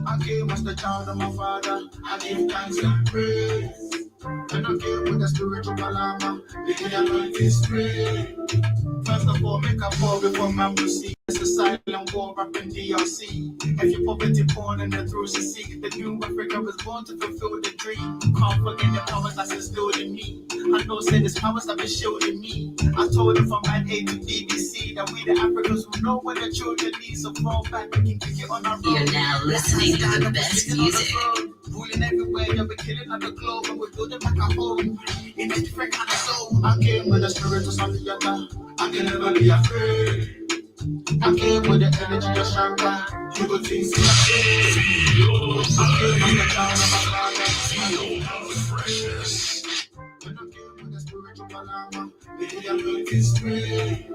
I came as the child of my father. I give thanks and praise. And I came with the spiritual alarm. The anointing spray. First of all, make a pour before man will see. It's a silent war up in DRC. If your poverty born and the through the sea, the new Africa was born to fulfill the dream. Can't forget the powers that's instilled in me. I know, say this powers have been shielding me. I told them from man A to BBC that we the Africans who know what the children need. So fall back, we can kick it on our road. You're now listening to the best music. Ruling everywhere, yeah, we're killing on the globe, and we're building back a home in a different kind of soul. I came with the spirit of something other. I can never be afraid. I came with the energy of Shaka. You go things in my face. I came with the child of my father. Feel the freshness. When I came with the spiritual palama, maybe I'm going to spray.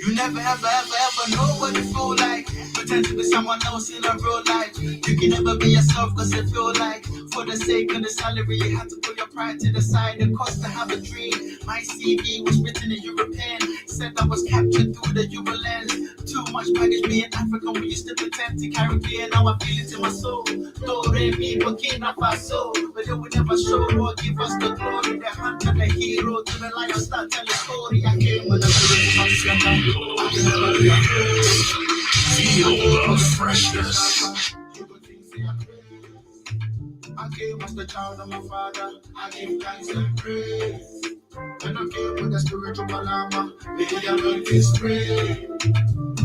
You never ever know what it feel like. Pretend to be someone else in a real life. You can never be yourself cause it feel like for the sake of the salary you have to put your pride to the side. The cost to have a dream. My CV was written in European. Said I was captured through the Euro lens. Too much baggage being African. We used to pretend to Caribbean. Now I feel it in my soul. Do re mi Burkina Faso. But they would never show or give us the glory. The hunter, the hero, to the lion start telling story. I came with a spirit of Santa. I can never be afraid. Feel the freshness. I came as the child of my father. I give thanks and praise. When I came with the spiritual palama, maybe I'm going to spray.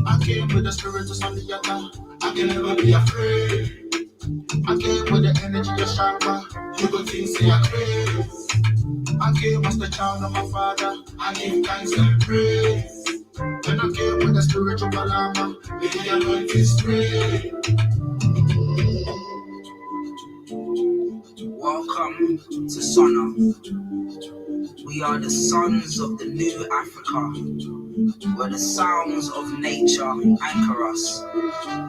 I came with the spiritual Sandiata. I can never be afraid. I came with the energy of Shaka. You go things say I praise. I came as the child of my father. I give thanks and praise. When I came with the spiritual palama, maybe I'm going to spray. Welcome to Sona. We are the sons of the new Africa, where the sounds of nature anchor us.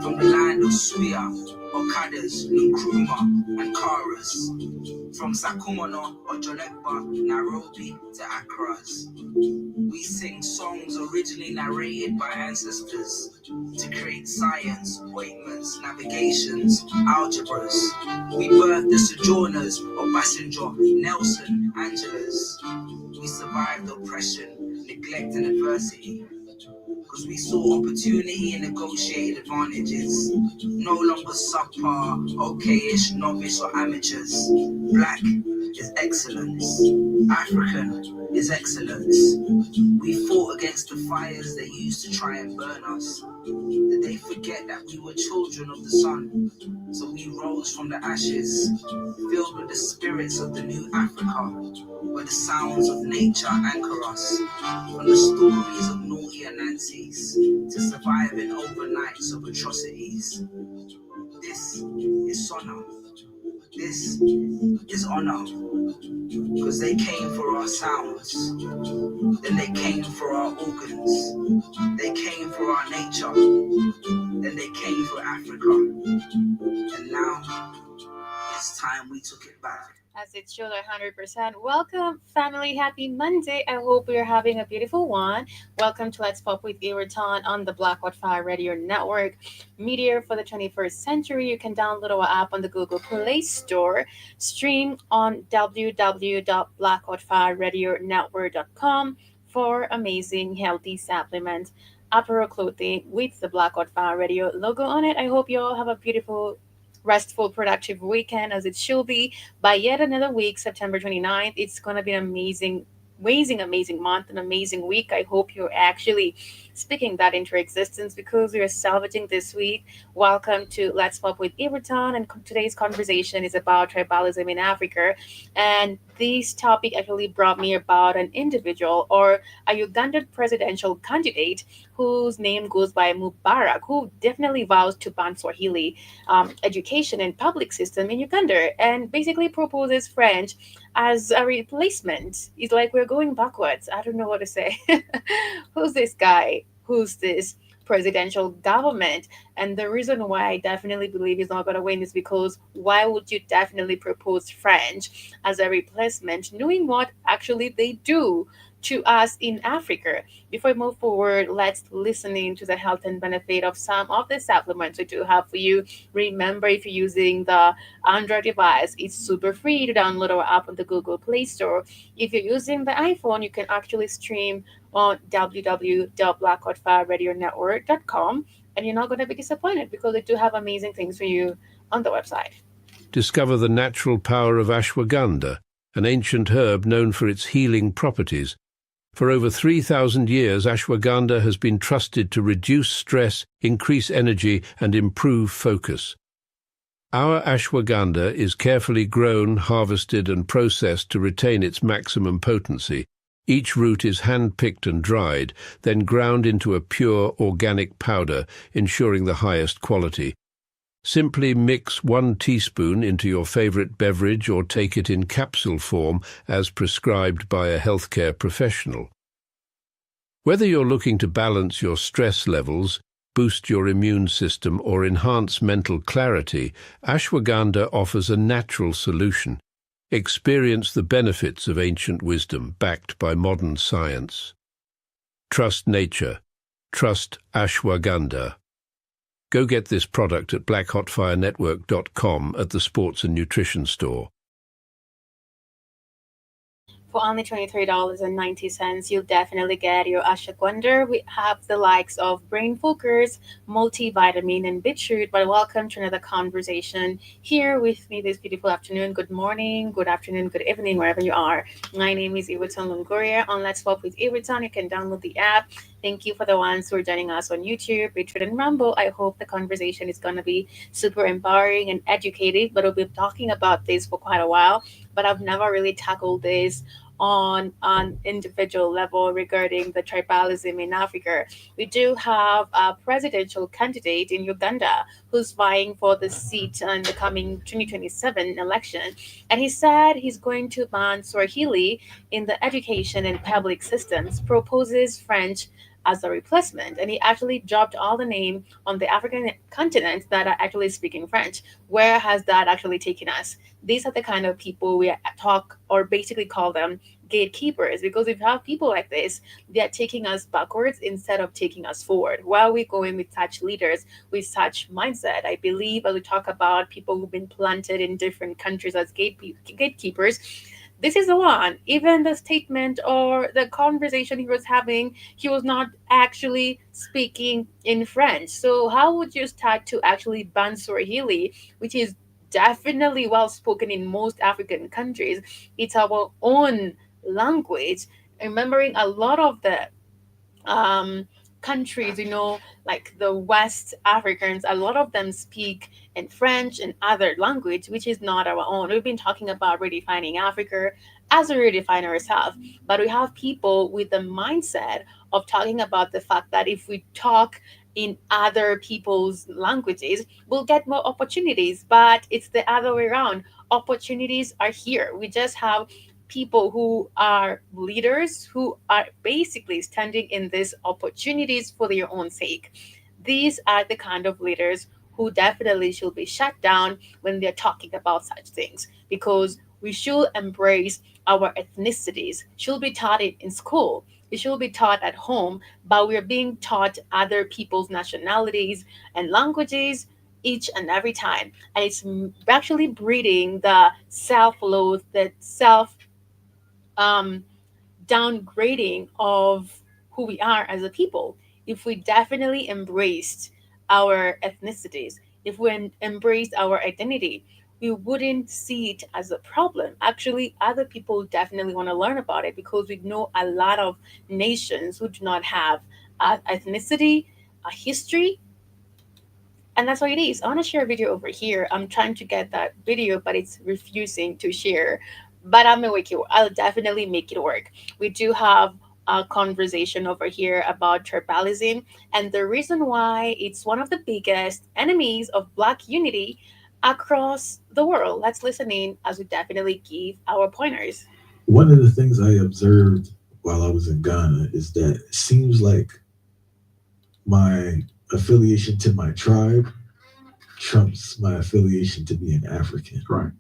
From the land of Suya, Okadas, Nkrumah, and Karas. From Sakumono, Ojolekba, Nairobi to Accra's. We sing songs originally narrated by ancestors to create science, ointments, navigations, algebras. We birthed the sojourners of Bassinger, Nelson, Angelas. We survived oppression, neglect, and adversity. Because we saw opportunity and negotiated advantages. No longer subpar, okayish, novice, or amateurs. Black is excellence. African is excellence. We fought against the fires that used to try and burn us. Did they forget that we were children of the sun? So we rose from the ashes, filled with the spirits of the new Africa, where the sounds of nature anchor us. From the stories of naughty and Nancy's to surviving overnights of atrocities. This is Sona. This is honor. Because they came for our sounds. Then they came for our organs. They came for our nature. Then they came for Africa. And now it's time we took it back. As it should 100%. Welcome, family. Happy Monday. I hope you're having a beautiful one. Welcome to Let's Pop with Iraton on the Black Fire Radio Network. Media for the 21st century. You can download our app on the Google Play Store. Stream on www.blackoutfireradionetwork.com for amazing healthy supplements. Apparel clothing with the Black Fire Radio logo on it. I hope you all have a beautiful restful, productive weekend as it should be. By yet another week, September 29th, it's going to be an amazing month, an amazing week. I hope you're actually speaking that into existence because we are salvaging this week. Welcome to Let's Pop with Iraton, and today's conversation is about tribalism in Africa. And this topic actually brought me about an individual or a Ugandan presidential candidate whose name goes by Mubarak, who definitely vows to ban Swahili education and public system in Uganda and basically proposes French as a replacement. It's like we're going backwards. I don't know what to say. Who's this guy? Who's this presidential government. And the reason why I definitely believe he's not going to win is because why would you definitely propose French as a replacement, knowing what actually they do to us in Africa? Before we move forward, let's listen in to the health and benefit of some of the supplements we do have for you. Remember, if you're using the Android device, it's super free to download our app on the Google Play Store. If you're using the iPhone, you can actually stream on www.blackoutfireradionetwork.com, and you're not going to be disappointed because they do have amazing things for you on the website. Discover the natural power of ashwagandha, an ancient herb known for its healing properties. For over 3,000 years, ashwagandha has been trusted to reduce stress, increase energy, and improve focus. Our ashwagandha is carefully grown, harvested, and processed to retain its maximum potency. Each root is hand-picked and dried, then ground into a pure organic powder, ensuring the highest quality. Simply mix 1 teaspoon into your favorite beverage or take it in capsule form as prescribed by a healthcare professional. Whether you're looking to balance your stress levels, boost your immune system, or enhance mental clarity, ashwagandha offers a natural solution. Experience the benefits of ancient wisdom backed by modern science. Trust nature. Trust ashwagandha. Go get this product at blackhotfirenetwork.com at the Sports and Nutrition Store. For only $23.90, you'll definitely get your ashwagandha. We have the likes of brain focus, multivitamin, and beetroot. But welcome to another conversation here with me this beautiful afternoon. Good morning, good afternoon, good evening, wherever you are. My name is Iwaton Longoria. On Let's Swap with Iwaton, you can download the app. Thank you for the ones who are joining us on YouTube, Beetroot and Rumble. I hope the conversation is going to be super empowering and educative. But we've been talking about this for quite a while, but I've never really tackled this on an individual level regarding the tribalism in Africa. We do have a presidential candidate in Uganda who's vying for the seat in the coming 2027 election. And he said he's going to ban Swahili in the education and public systems, proposes French as a replacement. And he actually dropped all the name on the African continent that are actually speaking French. Where has that actually taken us? These are the kind of people we talk or basically call them gatekeepers, because if you have people like this, they are taking us backwards instead of taking us forward. Where are we going with such leaders, with such mindset? I believe as we talk about people who've been planted in different countries as gatekeepers, this is the one. Even the statement or the conversation he was having, he was not actually speaking in French. So how would you start to actually ban Swahili, which is definitely well spoken in most African countries? It's our own language. Remembering a lot of the um, countries, like the West Africans, a lot of them speak in French and other language, which is not our own. We've been talking about redefining Africa as we redefine ourselves, but we have people with the mindset of talking about the fact that if we talk in other people's languages, we'll get more opportunities. But it's the other way around. Opportunities are here. We just have people who are leaders who are basically standing in these opportunities for their own sake. These are the kind of leaders who definitely should be shut down when they're talking about such things, because we should embrace our ethnicities, should be taught it in school. It should be taught at home, but we're being taught other people's nationalities and languages each and every time. And it's actually breeding the self loathe, the self um, downgrading of who we are as a people. If we definitely embraced our ethnicities, if we embraced our identity, we wouldn't see it as a problem. Actually, other people definitely want to learn about it, because we know a lot of nations who do not have ethnicity, a history, and that's what it is. I want to share a video over here. I'm trying to get that video, but it's refusing to share. But I'm gonna make it. I'll definitely make it work. We do have a conversation over here about tribalism and the reason why it's one of the biggest enemies of Black unity across the world. Let's listen in as we definitely give our pointers. One of the things I observed while I was in Ghana is that it seems like my affiliation to my tribe trumps my affiliation to being African. Right.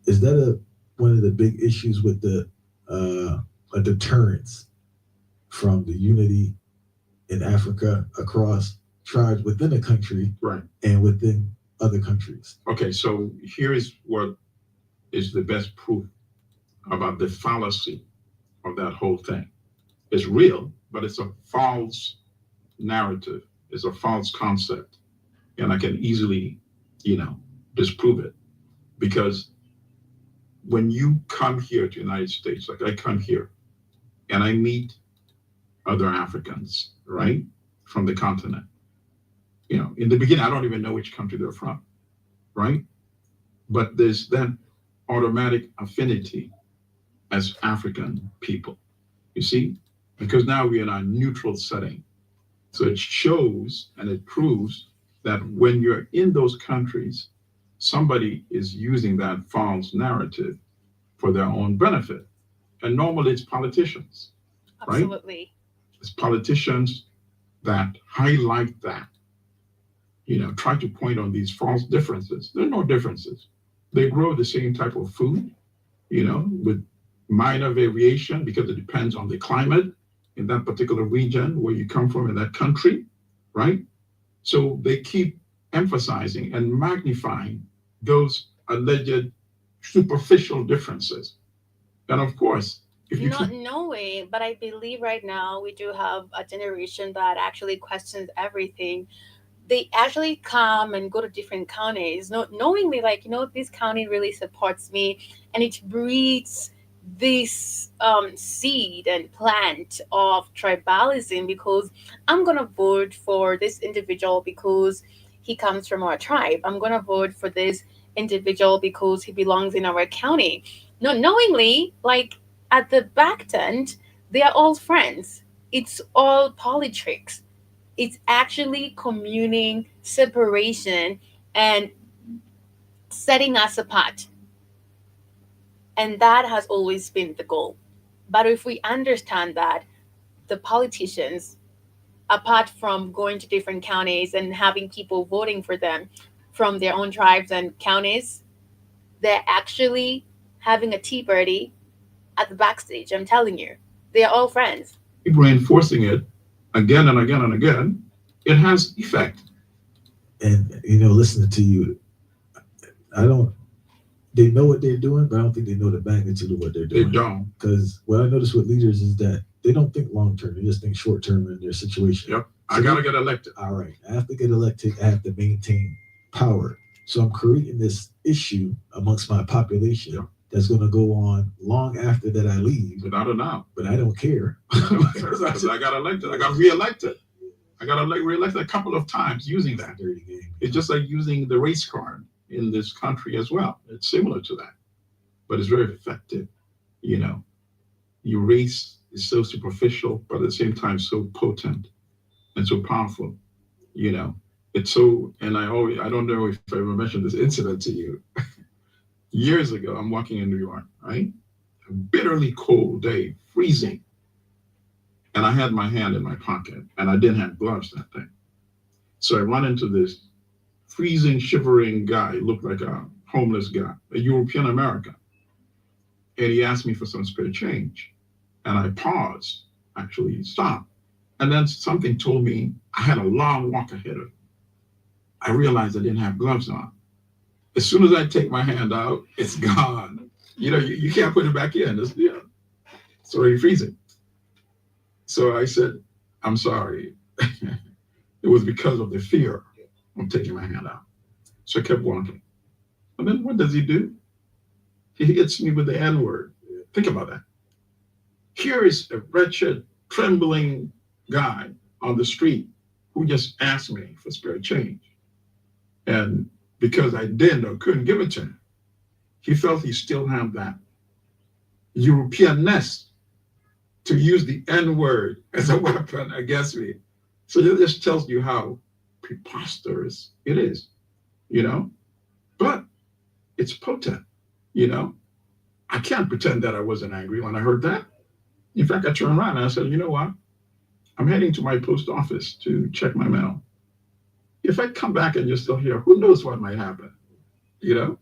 Is that one of the big issues with the a deterrence from the unity in Africa across tribes within a country, Right. and within other countries? Okay, so here is what is the best proof about the fallacy of that whole thing. It's real, but it's a false narrative. It's a false concept. And I can easily, disprove it. Because when you come here to the United States, like I come here and I meet other Africans, right, from the continent. In the beginning, I don't even know which country they're from, right? But there's that automatic affinity as African people, you see? Because now we're in a neutral setting. So it shows and it proves that when you're in those countries, somebody is using that false narrative for their own benefit. And normally it's politicians, right? Absolutely. It's politicians that highlight that, try to point on these false differences. There are no differences. They grow the same type of food, with minor variation because it depends on the climate in that particular region where you come from in that country, right? So they keep emphasizing and magnifying those alleged superficial differences. And of course, if you Not knowing, but I believe right now we do have a generation that actually questions everything. They actually come and go to different counties, not knowingly, like, this county really supports me, and it breeds this seed and plant of tribalism, because I'm gonna vote for this individual because he comes from our tribe. I'm gonna vote for this individual because he belongs in our county. Not knowingly, like, at the back end, they are all friends. It's all politics. It's actually communing, separation, and setting us apart. And that has always been the goal. But if we understand that the politicians, apart from going to different counties and having people voting for them from their own tribes and counties, they're actually having a tea party at the backstage. I'm telling you, they're all friends. keep reinforcing it again and again and again, it has effect. And listening to you, I don't. They know what they're doing, but I don't think they know the magnitude of what they're They doing. don't. Because what I notice with leaders is that they don't think long term; they just think short term in their situation. Yep. I gotta get elected. All right, I have to get elected. I have to maintain power. So I'm creating this issue amongst my population. Yep. That's going to go on long after that I leave. Without a doubt. But I don't care. Because I got elected. I got reelected. I got reelected a couple of times using that. Dirty game. It's just like using the race card in this country as well. It's similar to that, but it's very effective. Your race is so superficial, but at the same time so potent and so powerful. It's so. And I don't know if I ever mentioned this incident to you. Years ago, I'm walking in New York, right? A bitterly cold day, freezing. And I had my hand in my pocket, and I didn't have gloves that day. So I run into this freezing, shivering guy, looked like a homeless guy, a European American. And he asked me for some spare change. And I paused, actually stopped. And then something told me I had a long walk ahead of me. I realized I didn't have gloves on. As soon as I take my hand out, it's gone. You can't put it back in. It's already freezing. So I said, I'm sorry. It was because of the fear of taking my hand out. So I kept walking. And then what does he do? He hits me with the N-word. Think about that. Here is a wretched, trembling guy on the street who just asked me for spare change. And because I didn't or couldn't give it to him, he felt he still had that Europeanness to use the N-word as a weapon against me. So it just tells you how preposterous it is, but it's potent, I can't pretend that I wasn't angry when I heard that. In fact, I turned around and I said, you know what? I'm heading to my post office to check my mail. If I come back and you're still here, who knows what might happen? You know,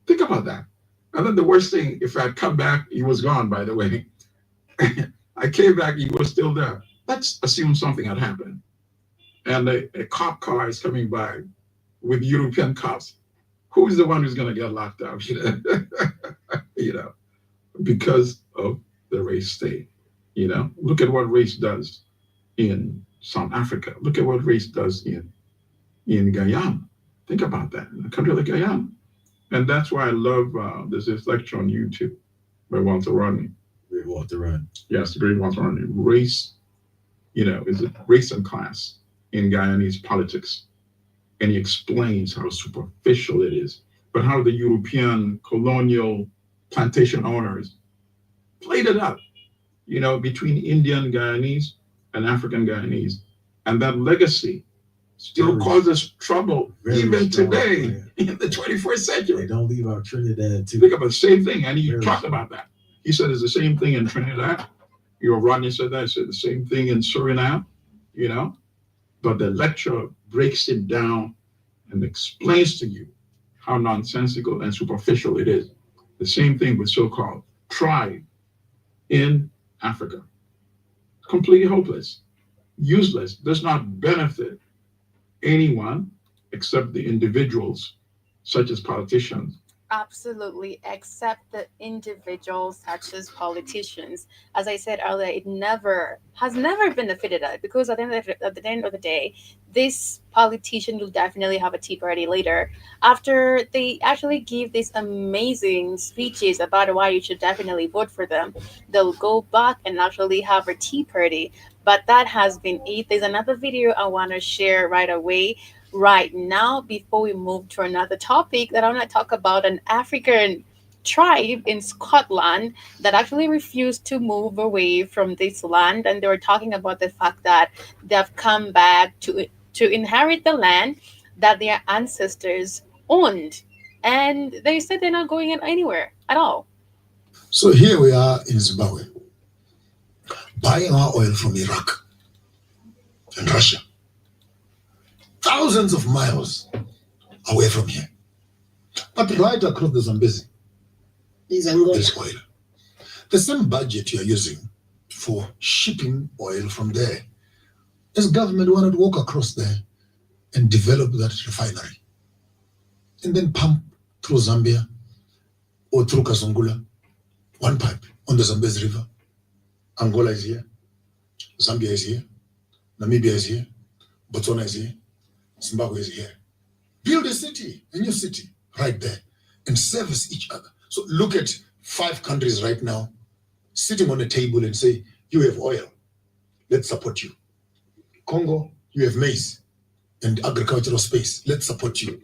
think about that. And then the worst thing, if I'd come back, he was gone, by the way. I came back, he was still there. Let's assume something had happened. And a cop car is coming by with European cops. Who's the one who's going to get locked up? You know, because of the race state. You know, look at what race does in South Africa. Look at what race does in Guyana. Think about that, in a country like Guyana. And that's why I love, there's this lecture on YouTube by Walter Rodney. Walter Rodney. Yes, the great Walter Rodney. Race, you know, is it race and class in Guyanese politics? And he explains how superficial it is, but how the European colonial plantation owners played it up, you know, between Indian Guyanese and African Guyanese. And that legacy still causes trouble even today in the 21st century. They don't leave out Trinidad too. Think about the same thing, and he talked about that. He said it's the same thing in Trinidad. You know, Rodney said that. He said the same thing in Suriname, you know. But the lecture breaks it down and explains to you how nonsensical and superficial it is. The same thing with so-called tribe in Africa. Completely hopeless, useless, does not benefit anyone except the individuals, such as politicians. Absolutely, except the individuals such as politicians. As I said earlier, it has never benefited us, because at the end of the day, this politician will definitely have a tea party later after they actually give these amazing speeches about why you should definitely vote for them. They'll go back and actually have a tea party. But that has been it. There's another video I want to share right away, right now, before we move to another topic, that I want to talk about an African tribe in Scotland that actually refused to move away from this land. And they were talking about the fact that they've come back to inherit the land that their ancestors owned. And they said they're not going anywhere at all. So here we are in Zimbabwe, buying our oil from Iraq and Russia, thousands of miles away from here. But right across the Zambezi, there's oil. The same budget you're using for shipping oil from there, this government wanted to walk across there and develop that refinery and then pump through Zambia or through Kazungula, one pipe on the Zambezi River. Angola is here, Zambia is here, Namibia is here, Botswana is here, Zimbabwe is here. Build a city, a new city right there, and service each other. So look at 5 countries right now sitting on a table and say, you have oil, let's support you. Congo, you have maize and agricultural space, let's support you.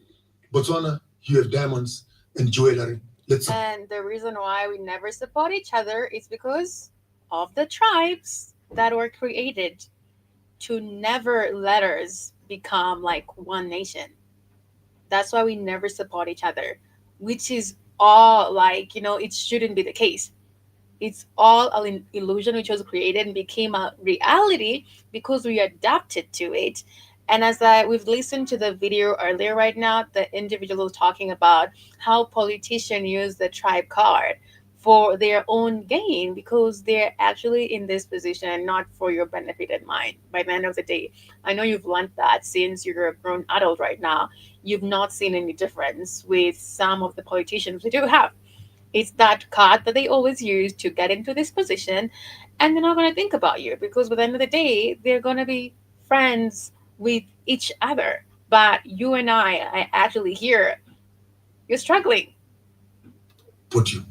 Botswana, you have diamonds and jewelry, let's support. And the reason why we never support each other is because of the tribes that were created to never let us become like one nation. That's why we never support each other, which is all like, it shouldn't be the case. It's all an illusion which was created and became a reality because we adapted to it. And as we've listened to the video earlier right now, the individual was talking about how politicians use the tribe card for their own gain, because they're actually in this position not for your benefit and mine. By the end of the day, I know you've learned that since you're a grown adult right now. You've not seen any difference with some of the politicians we do have. It's that card that they always use to get into this position, and they're not going to think about you, because by the end of the day, they're going to be friends with each other. But you and I actually here, you're struggling. Put you.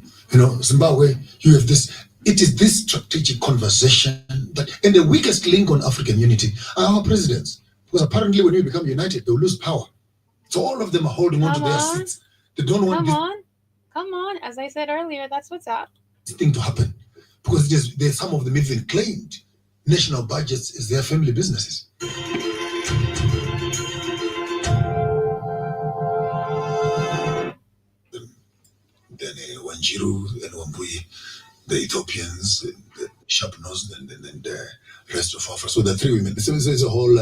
Zimbabwe, you have this, it is this strategic conversation that, and the weakest link on African unity are our presidents. Because apparently when we become united, they'll lose power. So all of them are holding on to their seats. They don't want Come on. As I said earlier, that's what's up. This thing to happen. Because there's some of them even claimed national budgets is their family businesses. Then Wanjiru and Wambui, the Ethiopians, sharp-nosed, and the rest of Africa. So the three women. It's a whole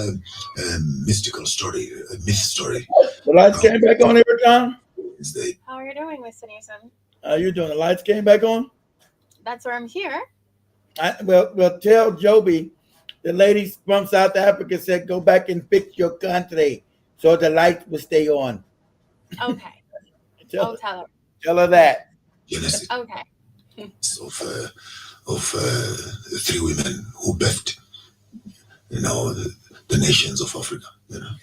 mystical story, a myth story. The lights came back on every time. How are you doing, Mr. Newsom? How you doing? The lights came back on. That's where I'm here. Well, tell Joby, the ladies from South Africa said, go back and fix your country so the lights will stay on. Okay. Tell Tell her that. Genesis Okay. of three women who birthed, the nations of Africa.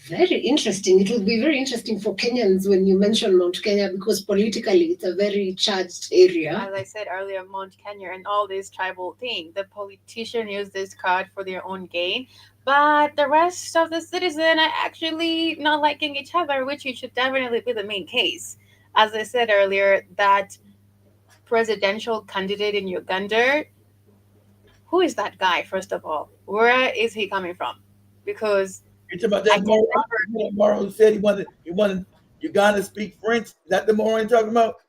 Very interesting. It will be very interesting for Kenyans when you mention Mount Kenya, because politically it's a very charged area. As I said earlier, Mount Kenya and all this tribal thing, the politician use this card for their own gain, but the rest of the citizen are actually not liking each other, which it should definitely be the main case. As I said earlier, that presidential candidate in Uganda, who is that guy, first of all? Where is he coming from? Because you talking about that moron who said he wanted Uganda to speak French? Is that the moron you're talking about?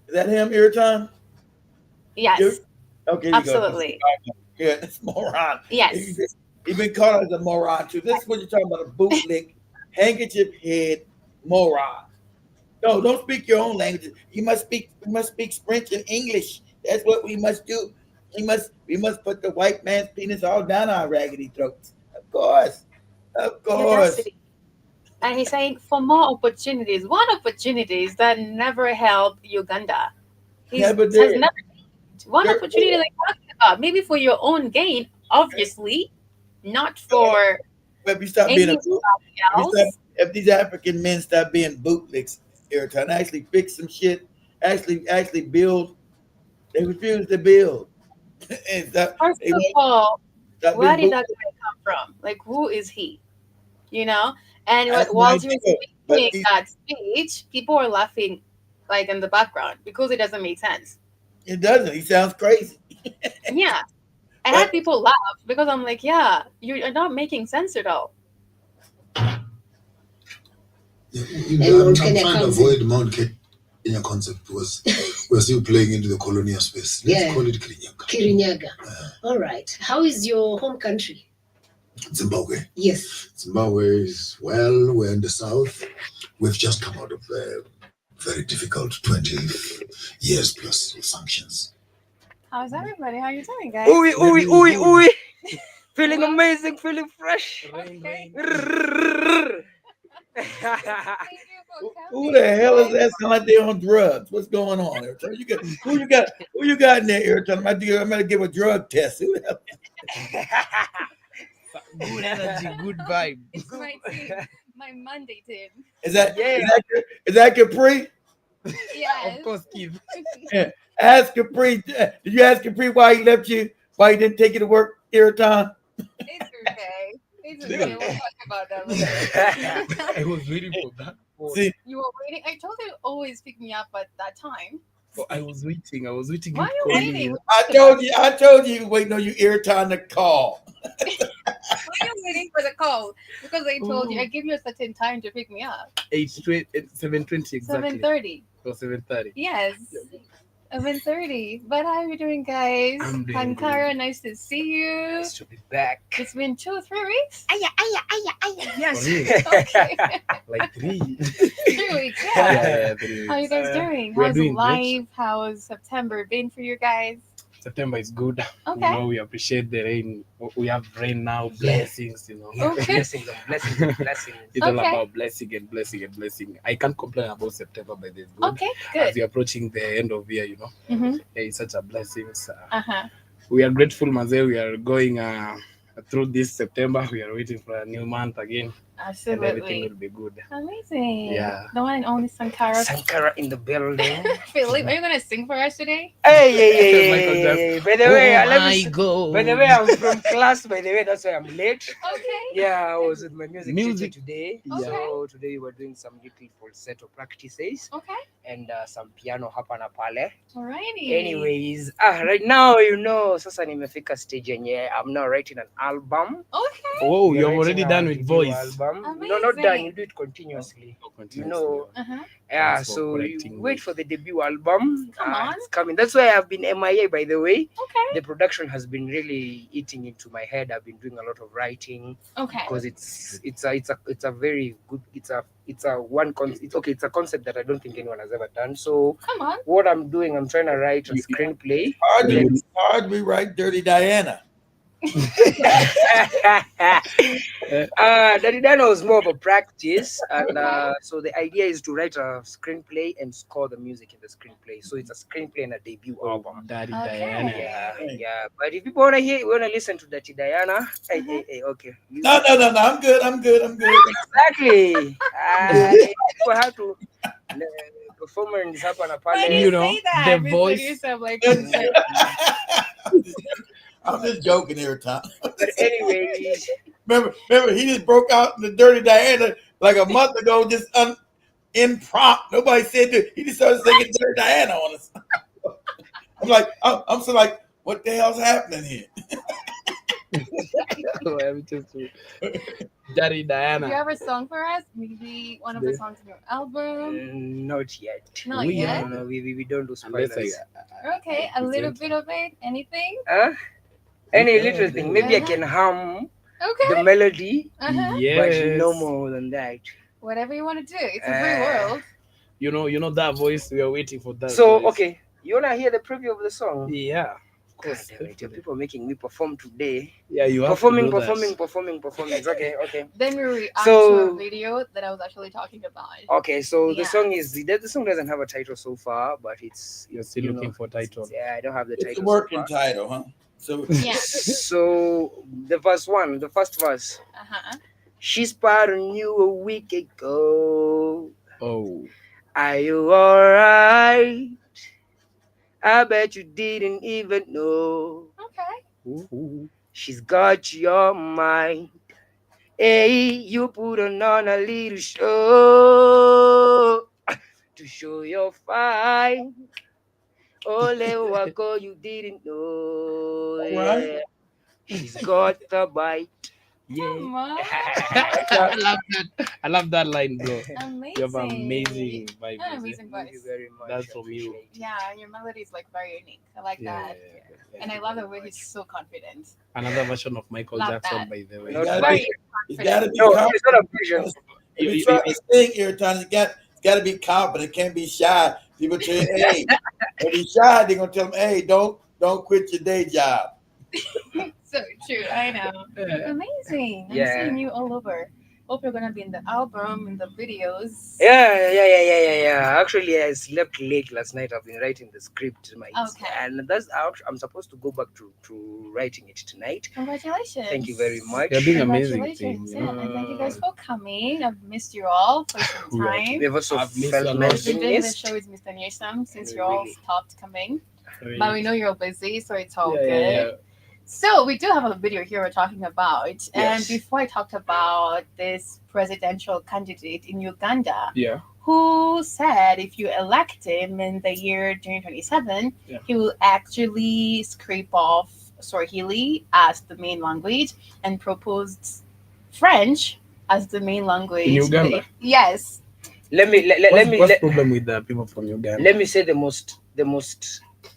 Is that him, Irritan? Yes. Okay, absolutely. Yeah, it's moron. Yes. He's been called as a moron too. This is what you're talking about, a bootleg, handkerchief head moron. No, don't speak your own language. We must speak French and English. That's what we must do. We must put the white man's penis all down our raggedy throats. Of course. And he's saying for more opportunities. What opportunities that never helped Uganda? What opportunity are they talking about? Maybe for your own gain, obviously, not for if these African men stop being bootlegs, Airtime, actually fix some shit, actually build. They refuse to build. First of all, where did that guy come from? Like, who is he? And while he was making that speech, people are laughing, like, in the background because it doesn't make sense. It doesn't. He sounds crazy. Yeah. I had people laugh because I'm like, yeah, you're not making sense at all. I'm trying to avoid Mount Kenya concept because we're still playing into the colonial space. Let's call it Kirinyaga. Kirinyaga. All right. How is your home country? Zimbabwe. Yes. Zimbabwe is well. We're in the south. We've just come out of a very difficult 20 years plus of sanctions. How's everybody? How are you doing, guys? Ooey. Feeling amazing, feeling fresh. Okay. Who the hell is that? Sound like they're on drugs. What's going on there? Who you got in there, Airtime? I'm gonna give a drug test. Who the hell? Good energy, good vibe. It's my Monday team. Is that Capri? Yes. Of course, Keith. Yeah. Ask Capri. Did you ask Capri why he left you? Why he didn't take you to work, Airtime? It's okay. We'll talk about that later. I was waiting for that. See, you were waiting. I told you to always pick me up at that time. Oh, I was waiting. Why are you waiting? I told you waiting on you Airtime to call. Why are you waiting for the call? Because I told you I give you a certain time to pick me up. 7:20 exactly. 7:30. Or 7:30. Yes. 7:30. But how are you doing, guys? I'm doing Ankara, good. nice to see you. Nice to be back. It's been 2 or 3 weeks. Yes. Okay. Like 3. 3 weeks. Yeah. 3 weeks. How are you guys doing? We're How's doing life? great. How's September been for you guys? September is good. Okay. We appreciate the rain. We have rain now, blessings, Okay. Blessings. It's all about blessing and blessing. I can't complain about September, but it's good. Okay, As good. we're approaching the end of year, Mm-hmm. it's such a blessing. Uh-huh. We are grateful, Maze. We are going through this September. We are waiting for a new month again. And everything Absolutely. will be good. Amazing. Yeah. The one and only Sankara. Sankara in the building. Philip, are you going to sing for us today? Michael Jackson. By the way, God. by the way, I'm from class. By the way, that's why I'm late. Okay. Yeah, I was with my music teacher today. Okay. So today we were doing some little falsetto practices Okay. and some piano hapa na pale. Alrighty. Anyways, right now sasa nimefika stage yenye I'm now writing an album. Okay. Oh, We're you're writing already a done with video voice. album. No, not done. Amazing. You do it continuously. Uh-huh. Yeah, Thanks for so you correcting wait me. for the debut album. Come on. It's coming. That's why I've been MIA, by the way. Okay. The production has been really eating into my head. I've been doing a lot of writing Okay. because it's a very good it's a one it's okay, it's a concept that I don't think anyone has ever done. So Come on. what I'm doing, I'm trying to write a You- screenplay. Hard to be right, Dirty Diana. Daddy Dano was more of a practice, and so the idea is to write a screenplay and score the music in the screenplay. So it's a screenplay and a debut album. Daddy Okay. Diana. Yeah. But if people wanna listen to Daddy Diana, hey, okay. No. I'm good. Exactly. People have to performance happen Why apart. do you You know, say that? the Mr. voice- Yusuf, like, I'm just joking every time. But anyway, Remember, he just broke out in the Dirty Diana like a month ago, just impromptu. Nobody said that. He just started singing Dirty Diana on us. I'm so like, what the hell's happening here? Daddy do Diana. you have a song for us? Maybe one of the songs in your album? not yet. Not we yet. No, we don't do Unless spoilers. Okay, a little bit of it. Anything? Any little thing. Maybe I Uh-huh. can hum Okay. the melody, Uh-huh. Yes. but no more than that. Whatever you want to do. It's a free world. You know that voice. We are waiting for that. So voice. okay, you wanna hear the preview of the song? Yeah. Of God course. damn it, people making me perform today. Yeah, you have Performing. to do that. It's okay. Then we react to So- a video that I was actually talking about. Okay, so the Yeah. song is the song doesn't have a title so far, but it's You're still you looking know, for title. Yeah, I don't have the It's title. a so working far. title, huh? So Yeah. So the first verse. Uh-huh. She spotted on you a week ago. Oh. Are you alright? I bet you didn't even know. Okay. Ooh. She's got your mind. Hey, you put on a little show to show your fine. Ole wako you didn't know. Alright. Yeah. She's got the bite. Come on. I love that line, bro. Amazing. You have amazing vibes. An amazing Thank you voice. very much. That's from you. Appreciate it. Yeah, your melody is like very unique. I like Yeah, that. yeah. And I love the way he's so confident. Another version of Michael Love Jackson, that. by the way. Not gotta bad. be, you gotta be No, confident. it's not a vision. If you try to sing every time, it's got to be confident. Can't be shy. People tell you, hey, if he's shy, they're gonna tell him, hey, don't quit your day job. So true. I know. Yeah. Amazing. I'm Yeah. seeing you all over. Hope you're gonna be in the album, in the videos. Yeah. Actually, I slept late last night. I've been writing the script, Okay. and I'm supposed to go back to writing it tonight. Congratulations. Thank you very much. You're doing amazing Congratulations. things. Yeah, and thank you guys for coming. I've missed you all for some time. We've also I've missed felt a lot. We've missed. been doing the show with Mr. Newsom since you all Really. stopped coming. Really. But we know you're busy, so it's all Yeah, good. yeah. So we do have a video here we're talking about. And Yes. before I talked about this presidential candidate in Uganda Yeah. who said if you elect him in the year 2027, Yeah. he will actually scrape off Swahili as the main language and proposed French as the main language. In Uganda? Yes. Let me What's the let, problem with the people from Uganda? let me say the most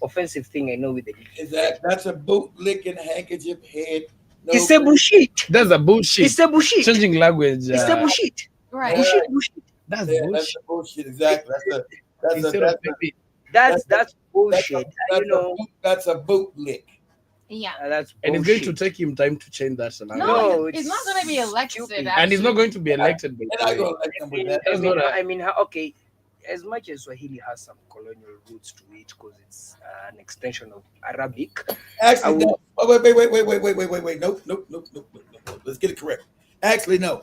offensive thing I know with it. Is that's a boot licking handkerchief head? No, It's a bullshit. That's a bullshit. It's a bullshit. Changing language. It's a bullshit. Right. Yeah. Bullshit. That's yeah, bullshit. that's a bullshit. Exactly. Instead of maybe That's bullshit. That's a boot lick. Yeah. That's and it's bullshit. going to take him time to change that language. No, it's he's not going to be elected. stupid. And he's not actually. going to be elected. by And the I way. go like them with that. That's not a- I mean, okay, as much as Swahili has some colonial roots to it because it's an extension of Arabic. Actually, I no. Oh, wait. Nope. Let's get it correct. Actually, no.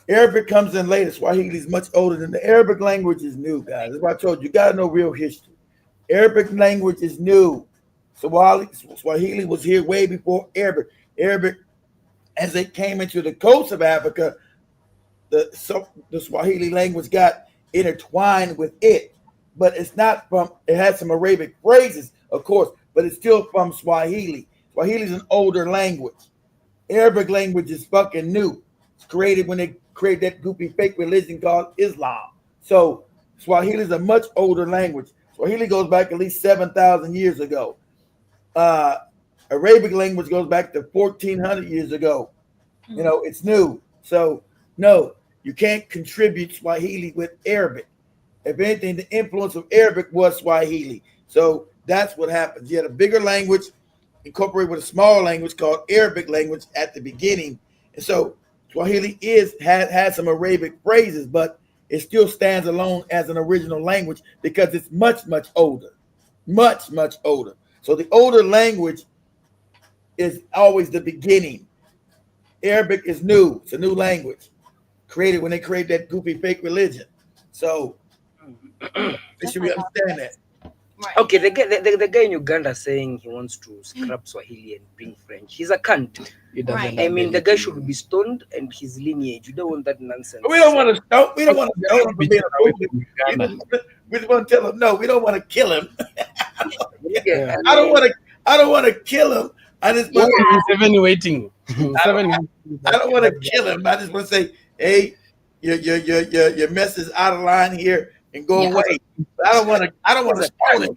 Arabic comes in later. Swahili is much older than the Arabic language is new, guys. That's why I told you, you got to know real history. Arabic language is new. Swahili was here way before Arabic. Arabic, as it came into the coast of Africa, the Swahili language got intertwined with it. But it's not from, it has some Arabic phrases, of course, but it's still from Swahili. Swahili is an older language. Arabic language is fucking new. It's created when they created that goofy fake religion called Islam. So Swahili is a much older language. Swahili goes back at least 7,000 years ago. Arabic language goes back to 1,400 years ago. You know, it's new. So, no, you can't contribute Swahili with Arabic. If anything, the influence of Arabic was Swahili. So that's what happens. You had a bigger language incorporated with a small language called Arabic language at the beginning. And so Swahili has some Arabic phrases, but it still stands alone as an original language because it's much, much older. Much, much older. So the older language is always the beginning. Arabic is new. It's a new language created when they created that goofy fake religion. So they should understand that. Right. Okay, the guy in Uganda saying he wants to scrap Swahili and bring French. He's a cunt. He doesn't Right. have I mean, the anything. guy should be stoned and his lineage. You don't want that nonsense. We don't want to stone. We don't want to stone him for Be being away a from fool. Uganda. We just want to tell him no. We don't want to kill him. Yeah, I don't want to kill him. I just What want. is 7 waiting? 7 I don't want to kill him. I just want to say, hey, your mess is out of line here and go Yeah. away. I don't want to stone him.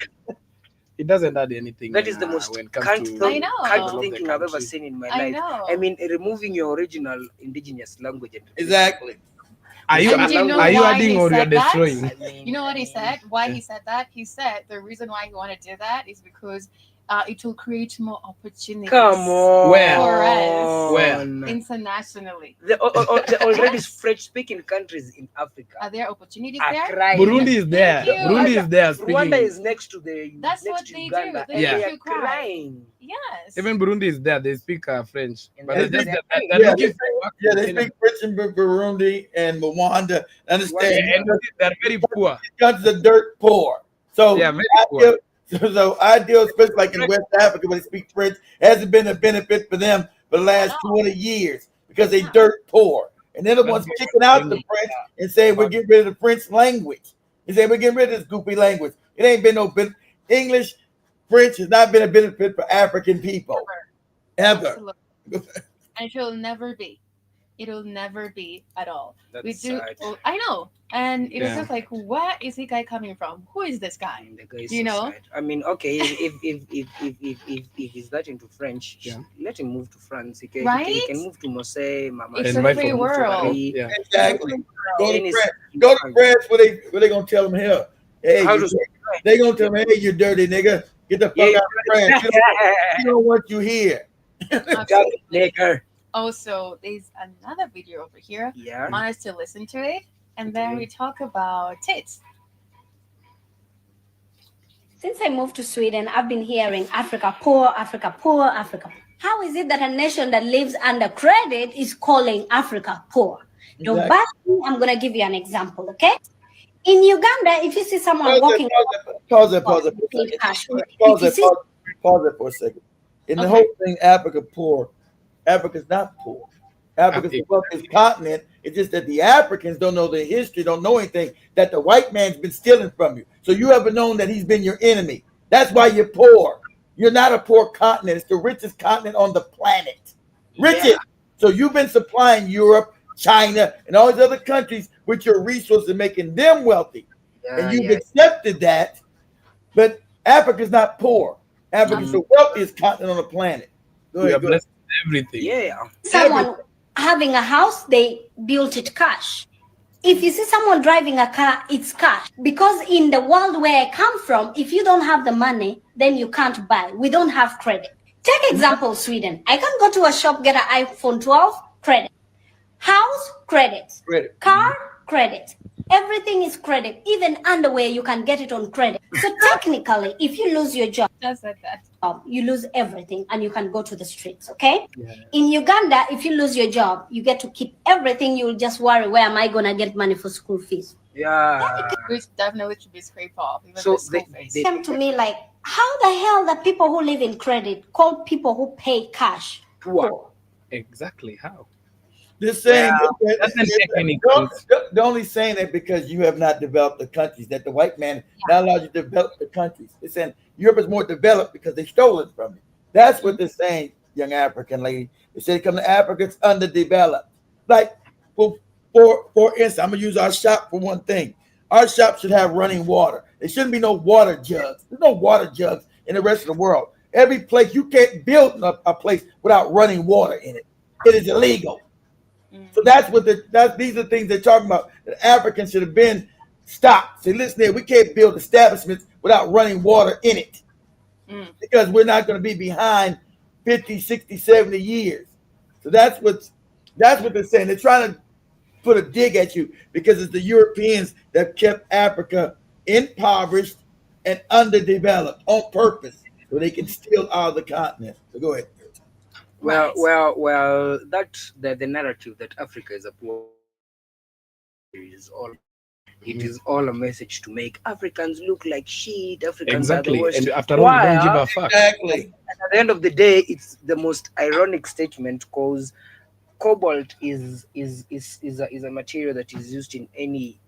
It doesn't add anything. That is the most when it comes cunt to I know. cunt the thinking I've ever country. seen in my I life. know. I mean, removing your original indigenous language and Exactly. Are you, And do you know are you why adding he or you're said that? destroying? I mean, You know what he said? Why he said that? He said the reason why he wanted to do that is because it will create more opportunities. Come on. Where? For us. Where? Internationally. The already French-speaking countries in Africa Are there opportunities are there? crying. Burundi is there. Thank you. Burundi is there. Speaking. Rwanda is next to the That's next what to they Uganda. do. And They they make are you cry. crying. Yes. Even Burundi is there. They speak French. And But they're it's just just- that Yeah, they're looking for work. Yeah, they speak French in Burundi and Rwanda. Understand? And they're very poor. These countries are dirt poor. So Yeah, very I poor. deal, so I deal, especially like in West Africa, where they speak French, hasn't been a benefit for them for the last 20 years because they dirt poor. And they're the ones kicking out the French and saying we're getting rid of the French language. They say we're getting rid of this goofy language. It ain't been no benefit. English, French has not been a benefit for African people. Ever. Absolutely. And it will never be. It'll never be at all. That's We do. sad. Oh, I know. And it was Yeah. just like, where is this guy coming from? Who is this guy? And the guy is You so know? sad. I mean, okay, if he's that into French, Yeah. let him move to France. He can, Right? he can move to Marseille, Mama. It's And a right free from- world. Yeah. Exactly. Go to Tennis- France. Go to France where they gonna tell them here. Hey, How you- to- they gonna tell them, hey, you dirty nigga, get the fuck Yeah. out of France. You don't want you here. Absolutely. Nigger. Also, there's another video over here. Yeah. I want us to listen to it, and then we talk about tits. Since I moved to Sweden, I've been hearing Africa poor, Africa poor, Africa. How is it that a nation that lives under credit is calling Africa poor? Don't Exactly. bash me. I'm going to give you an example, okay? In Uganda, if you see someone walking, Pause it for a Need cash. second. If you see- Pause it for a second. In the Okay. whole thing, Africa poor, Africa's not poor. Africa's the wealthiest continent. It's just that the Africans don't know their history, don't know anything, that the white man's been stealing from you. So you haven't known that he's been your enemy. That's why you're poor. You're not a poor continent. It's the richest continent on the planet. Richest. Yeah. So you've been supplying Europe, China, and all these other countries with your resources and making them wealthy. And you've accepted that. But Africa's not poor. Africa's the wealthiest continent on the planet. Go We are ahead, go ahead. blessed with everything. Yeah. someone having a house, they built it cash. If you see someone driving a car, it's cash. Because in the world where I come from, if you don't have the money, then you can't buy. We don't have credit. Take example, Sweden. I can go to a shop, get an iPhone 12, credit. House, credit. Credit. Car, credit. Everything is credit. Even underwear, you can get it on credit. So technically, if you lose your job, Just like that. you lose everything and you can go to the streets, okay? In Uganda, if you lose your job, you get to keep everything. You'll just worry, where am I going to get money for school fees? Yeah. Which definitely should be scraped off. Even So the school they- fees. they- Came to me like, how the hell the people who live in credit call people who pay cash poor? Exactly. How? This saying, Doesn't take any they're only saying that because you have not developed the countries, that the white man not allowed you to develop the countries. They're saying Europe is more developed because they stole it from you. That's what they're saying, young African lady. They say come to Africa, it's underdeveloped. Like, for instance, I'm going to use our shop for one thing. our shop should have running water. There shouldn't be no water jugs. There's no water jugs in the rest of the world. Every place, you can't build a place without running water in it. It is illegal. So that's what these are things they're talking about. That Africans should have been stopped. Say, listen here, we can't build establishments without running water in it. Because we're not going to be behind 50, 60, 70 years. So that's what they're saying. They're trying to put a dig at you because it's the Europeans that kept Africa impoverished and underdeveloped on purpose so they can steal out of the continent. So go ahead. Well, that the narrative that Africa is a poor is all. It is all a message to make Africans look like shit. Africans are the Exactly. worst. And after all, you don't give a fuck. Exactly. At the end of the day, it's the most ironic statement because cobalt is a material that is used in any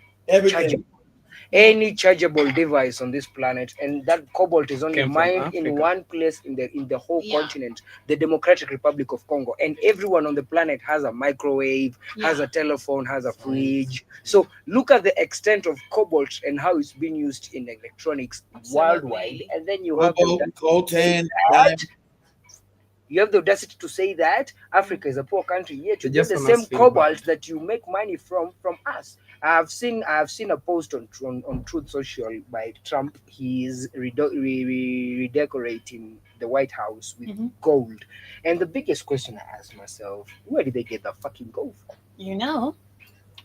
chargeable device on this planet, and that cobalt is only Came from mined in Africa. one place in the whole continent, the Democratic Republic of Congo, and everyone on the planet has a microwave, has a telephone, has a fridge. So look at the extent of cobalt and how it's been used in electronics worldwide, and then you have coltan. You have the audacity to say that Africa is a poor country, yet you They get just the wanna same feel cobalt bad. that you make money from us. I've seen a post on Truth Social by Trump. He's redecorating the White House with gold, and the biggest question I ask myself: where did they get the fucking gold from? You know,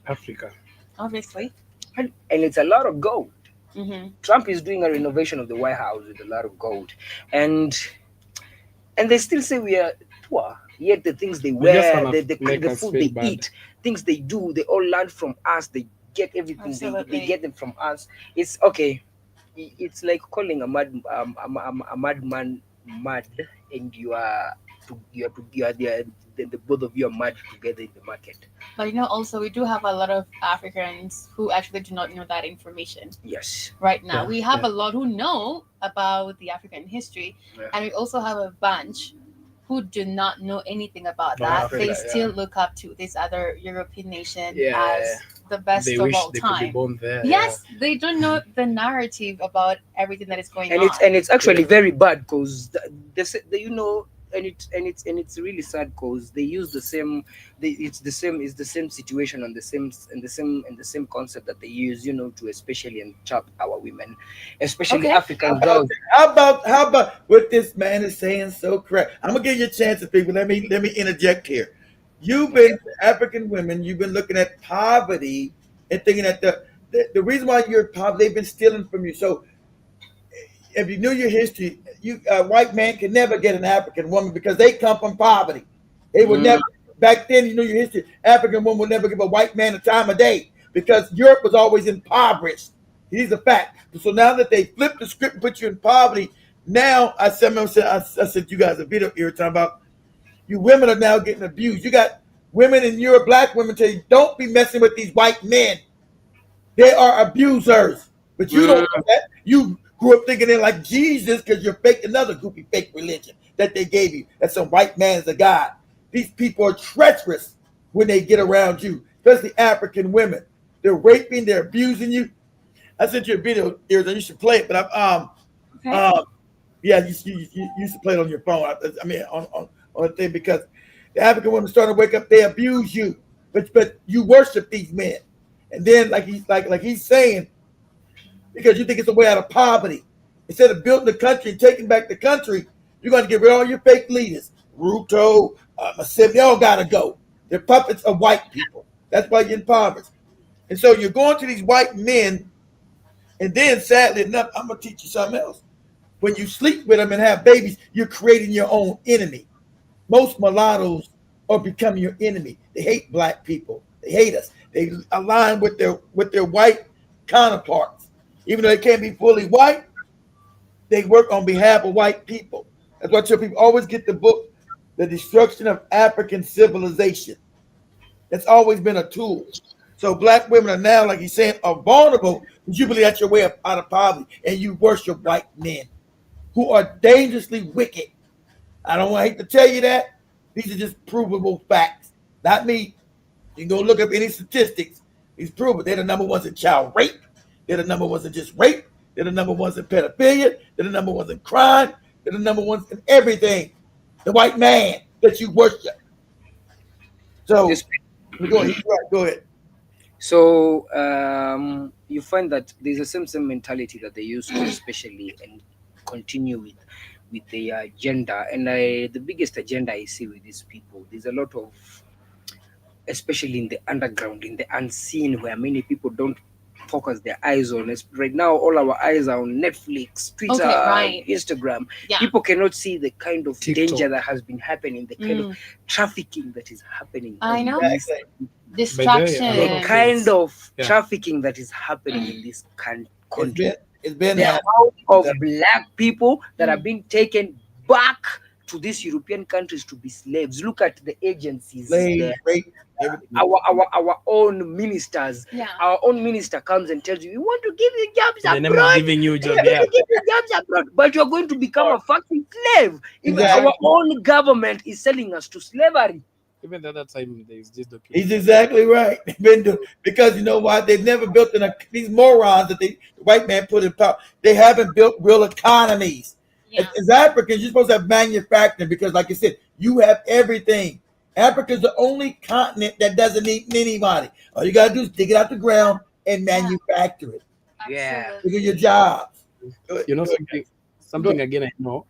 Africa. obviously. And it's a lot of gold. Mm-hmm. Trump is doing a renovation of the White House with a lot of gold, and they still say we are poor. Yet the things they They just wear, wanna the make us food feel they bad. eat, things they do, they all learn from us. They get everything. They Absolutely. get them from us. It's okay. It's like calling a madman mad, and you are the both of you are mad together in the market. But you know, also we do have a lot of Africans who actually do not know that information Yes. right now. Yeah, We have yeah. a lot who know about the African history, Yeah. and we also have a bunch who do not know anything about About that. Africa, They yeah. still look up to this other European nation Yeah. as the best They of wish all they could be time. born there. Yes, they don't know the narrative about everything that is going And on. it's actually very bad because it's really sad because they use the same it's the same situation and the same concept that they use to especially entrap our women, especially Okay. African girls. How about what this man is saying? So correct. I'm gonna give you a chance, people. Let me interject here. You've been African women. You've been looking at poverty and thinking that the reason why you're poverty, they've been stealing from you. So if you knew your history, a white man can never get an African woman because they come from poverty. They would never. Back then, you know your history. African woman would never give a white man a time of day because Europe was always impoverished. He's a fact. So now that they flipped the script and put you in poverty, now I sent you guys a video here talking about you women are now getting abused. You got women in Europe, black women tell you, don't be messing with these white men. They are abusers. But you don't know that. You grew up thinking they're like Jesus because you're fake another goofy fake religion that they gave you. That some white man is a god. These people are treacherous when they get around you, especially African women. They're raping, they're abusing you. I sent you a video, and you should play it. But yeah, you should play it on your phone. I mean, on a thing because the African women starting to wake up. They abuse you, but you worship these men, and then like he's saying, because you think it's a way out of poverty. Instead of building the country and taking back the country, you're going to get rid of all your fake leaders. Ruto, Masip, they all got to go. They're puppets of white people. That's why you're impoverished. And so you're going to these white men, and then sadly enough, I'm going to teach you something else. When you sleep with them and have babies, you're creating your own enemy. Most mulattoes are becoming your enemy. They hate black people. They hate us. They align with their white counterparts. Even though they can't be fully white, they work on behalf of white people. That's why I tell people always get the book, The Destruction of African Civilization. That's always been a tool. So black women are now, like he's saying, are vulnerable because you believe that's your way out of poverty and you worship white men who are dangerously wicked. I don't hate to tell you that. These are just provable facts. Not me. You can go look up any statistics. These prove it. They're the number ones in child rape. They're the number ones in just rape. They're the number ones in pedophilia. They're the number ones in crime. They're the number ones in everything. The white man that you worship. So, go ahead. So you find that there's a same mentality that they used to, especially, and continue with the agenda. And the biggest agenda I see with these people, there's a lot of, especially in the underground, in the unseen, where many people don't focus their eyes on. Right now, all our eyes are on Netflix, Twitter, Instagram. People cannot see the kind of danger that has been happening, the kind of trafficking that is happening. I know. Distraction. The kind of trafficking that is happening in this country. It's been the amount of black people that are being taken back to these European countries to be slaves. Look at the agencies. Our own ministers. Our own minister comes and tells you, we want to give you jobs abroad. They're never giving you jobs. But you're going to become a fucking slave. Even our own government is selling us to slavery. Even at that time, there's this document. He's exactly right. Because you know why? They've never built these morons that the white man put in power. They haven't built real economies. As Africans, you're supposed to have manufacturing because, like I said, you have everything. Africa's the only continent that doesn't need anybody. All you gotta do is dig it out the ground and manufacture it. Look at your jobs. You know something again, I know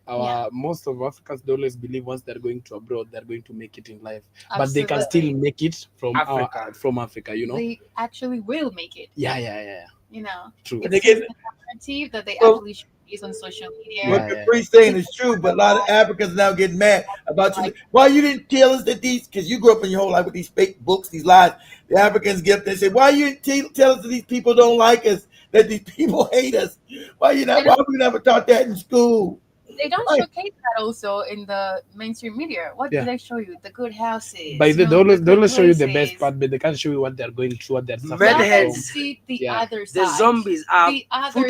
most of Africans, they always believe once they're going to abroad, they're going to make it in life. But they can still make it from Africa, you know. They actually will make it. Yeah. You know, true. It's a narrative that they actually should use on social media. What the priest saying is true, but a lot of Africans now get mad about you. Why you didn't tell us that because you grew up in your whole life with these fake books, these lies. The Africans get up there and say, why you didn't tell us that these people don't like us, that these people hate us? Why we never taught that in school? They don't showcase that also in the mainstream media. What do they show you? The good houses. But they always show you the best part, but they can't show you what they're going through, what they're suffering. See the other side. The zombies are the other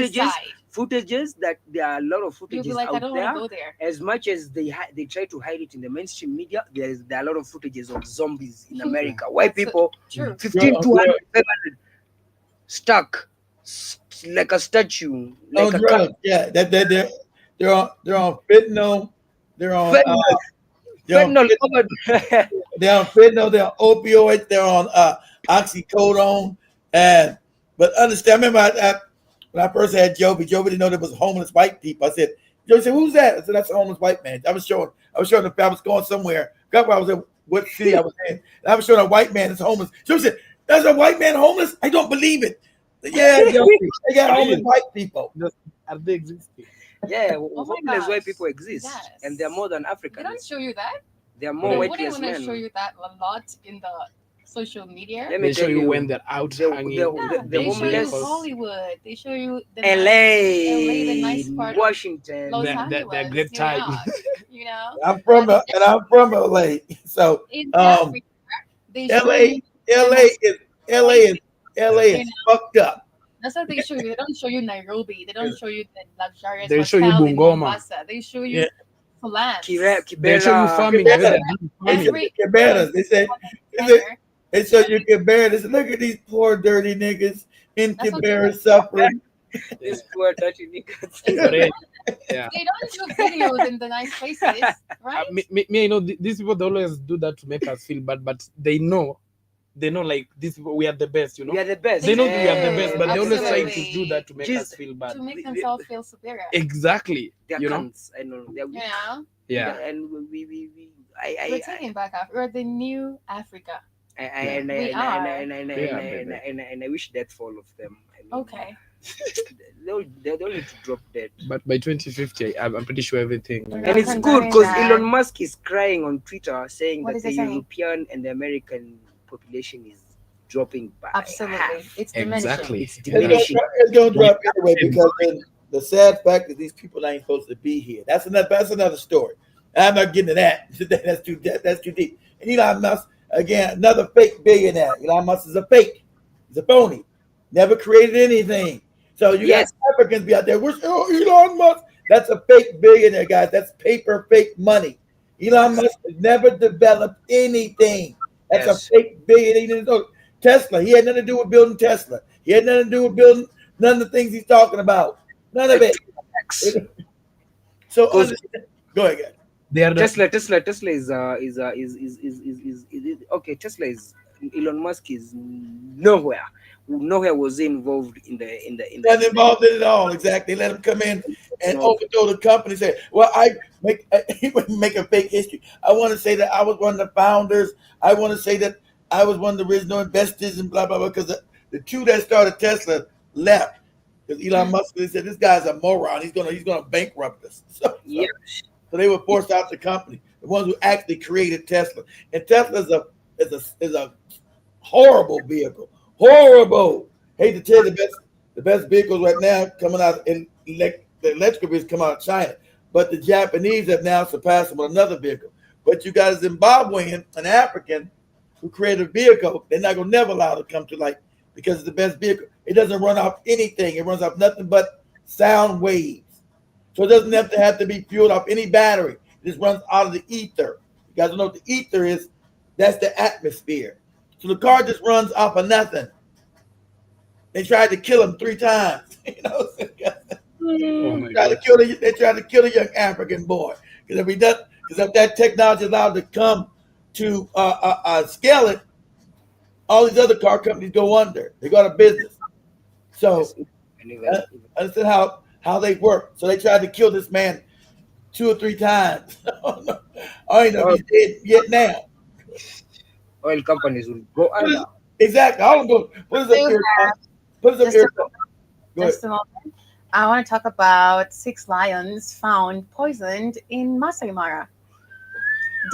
footages that there are a lot of footages You'll be like, out I don't want to go there. As much as they try to hide it in the mainstream media, there are a lot of footages of zombies in America. White people, 15 to 100, 700, stuck like a statue. Like a drugs. Yeah, they're on fentanyl. They're on fentanyl. They're on fentanyl. They're on opioids. They're on oxycodone. But understand, I remember when I first had Joby didn't know there was homeless white people. I said, Joby said, who's that? I said, that's a homeless white man. I was showing if I was going somewhere. God, where I was at, what city I was in. And I was showing a white man that's homeless. Joby said, that's a white man homeless? I don't believe it. Yeah, they got homeless white people. Are they existing? Yeah, homeless white people exist, and they're more than Africans. They don't show you that. They're more white men. They wouldn't want to show you that a lot in the social media. Let me show you when they're out hanging. They show you Hollywood. They show you the LA, the nice part Washington. They're great time. You know, I'm from LA, so LA is fucked up. That's what they show you. They don't show you Nairobi. They don't show you the luxurious. They show you Bungoma. They show you Plants. They show you farming. Kiberas. They show you Kiberas. They say, look at these poor dirty niggas in Kiberas suffering. These poor dirty niggas. They don't do videos in the nice places, right? You know, these people, they always do that to make us feel bad, but they know, like, this we are the best, you know. We are the best. They know we are the best, but they always try to do that to make us feel bad. To make themselves feel superior. Exactly. They're cunts. I know. Yeah. And we're taking back Africa. We're the new Africa. And I wish death for all of them. Okay. They'll need to drop dead. But by 2050, I'm pretty sure everything. And it's good because Elon Musk is crying on Twitter saying that the European and the American population is dropping by half. It's diminishing. Exactly. It's diminishing. It's going to drop anyway because the sad fact is these people ain't supposed to be here. That's another story. I'm not getting to that. That's too deep. And Elon Musk, again, another fake billionaire. Elon Musk is a fake. He's a phony. Never created anything. So you got Africans be out there. Elon Musk. That's a fake billionaire, guys. That's paper, fake money. Elon Musk has never developed anything. That's a fake billionaire. Tesla. He had nothing to do with building Tesla. He had nothing to do with building None of the things he's talking about. None of it. So go ahead. They are Tesla is okay. Tesla is Elon Musk is nowhere. Nowhere was he involved in the. Not involved in it all. Exactly. Let him come in and overthrow the company. Say, well, he would make a fake history. I want to say that I was one of the founders. I want to say that I was one of the original investors and blah blah blah. Because the two that started Tesla left. Because Elon Musk said this guy's a moron. He's gonna bankrupt us. So they were forced out the company. The ones who actually created Tesla. And Tesla is a horrible vehicle. Horrible. Hate to tell you, the best vehicles right now coming out in the electrical vehicles come out of China. But the Japanese have now surpassed them with another vehicle. But you got a Zimbabwean, an African, who created a vehicle, they're not gonna never allow it to come to light because it's the best vehicle. It doesn't run off anything. It runs off nothing but sound waves. So it doesn't have to be fueled off any battery. It just runs out of the ether. You guys know what the ether is? That's the atmosphere. So the car just runs off of nothing. They tried to kill him 3 times. You know, they tried to kill a young African boy. Because if that technology is allowed to come to scale it, all these other car companies go under. They go out of business. So understand how they work. So they tried to kill this man 2 or 3 times. I don't know if he's dead yet now. Oil companies will go under. Exactly. I don't go. What is up here? What is up here? Just a moment. I want to talk about 6 lions found poisoned in Masai Mara.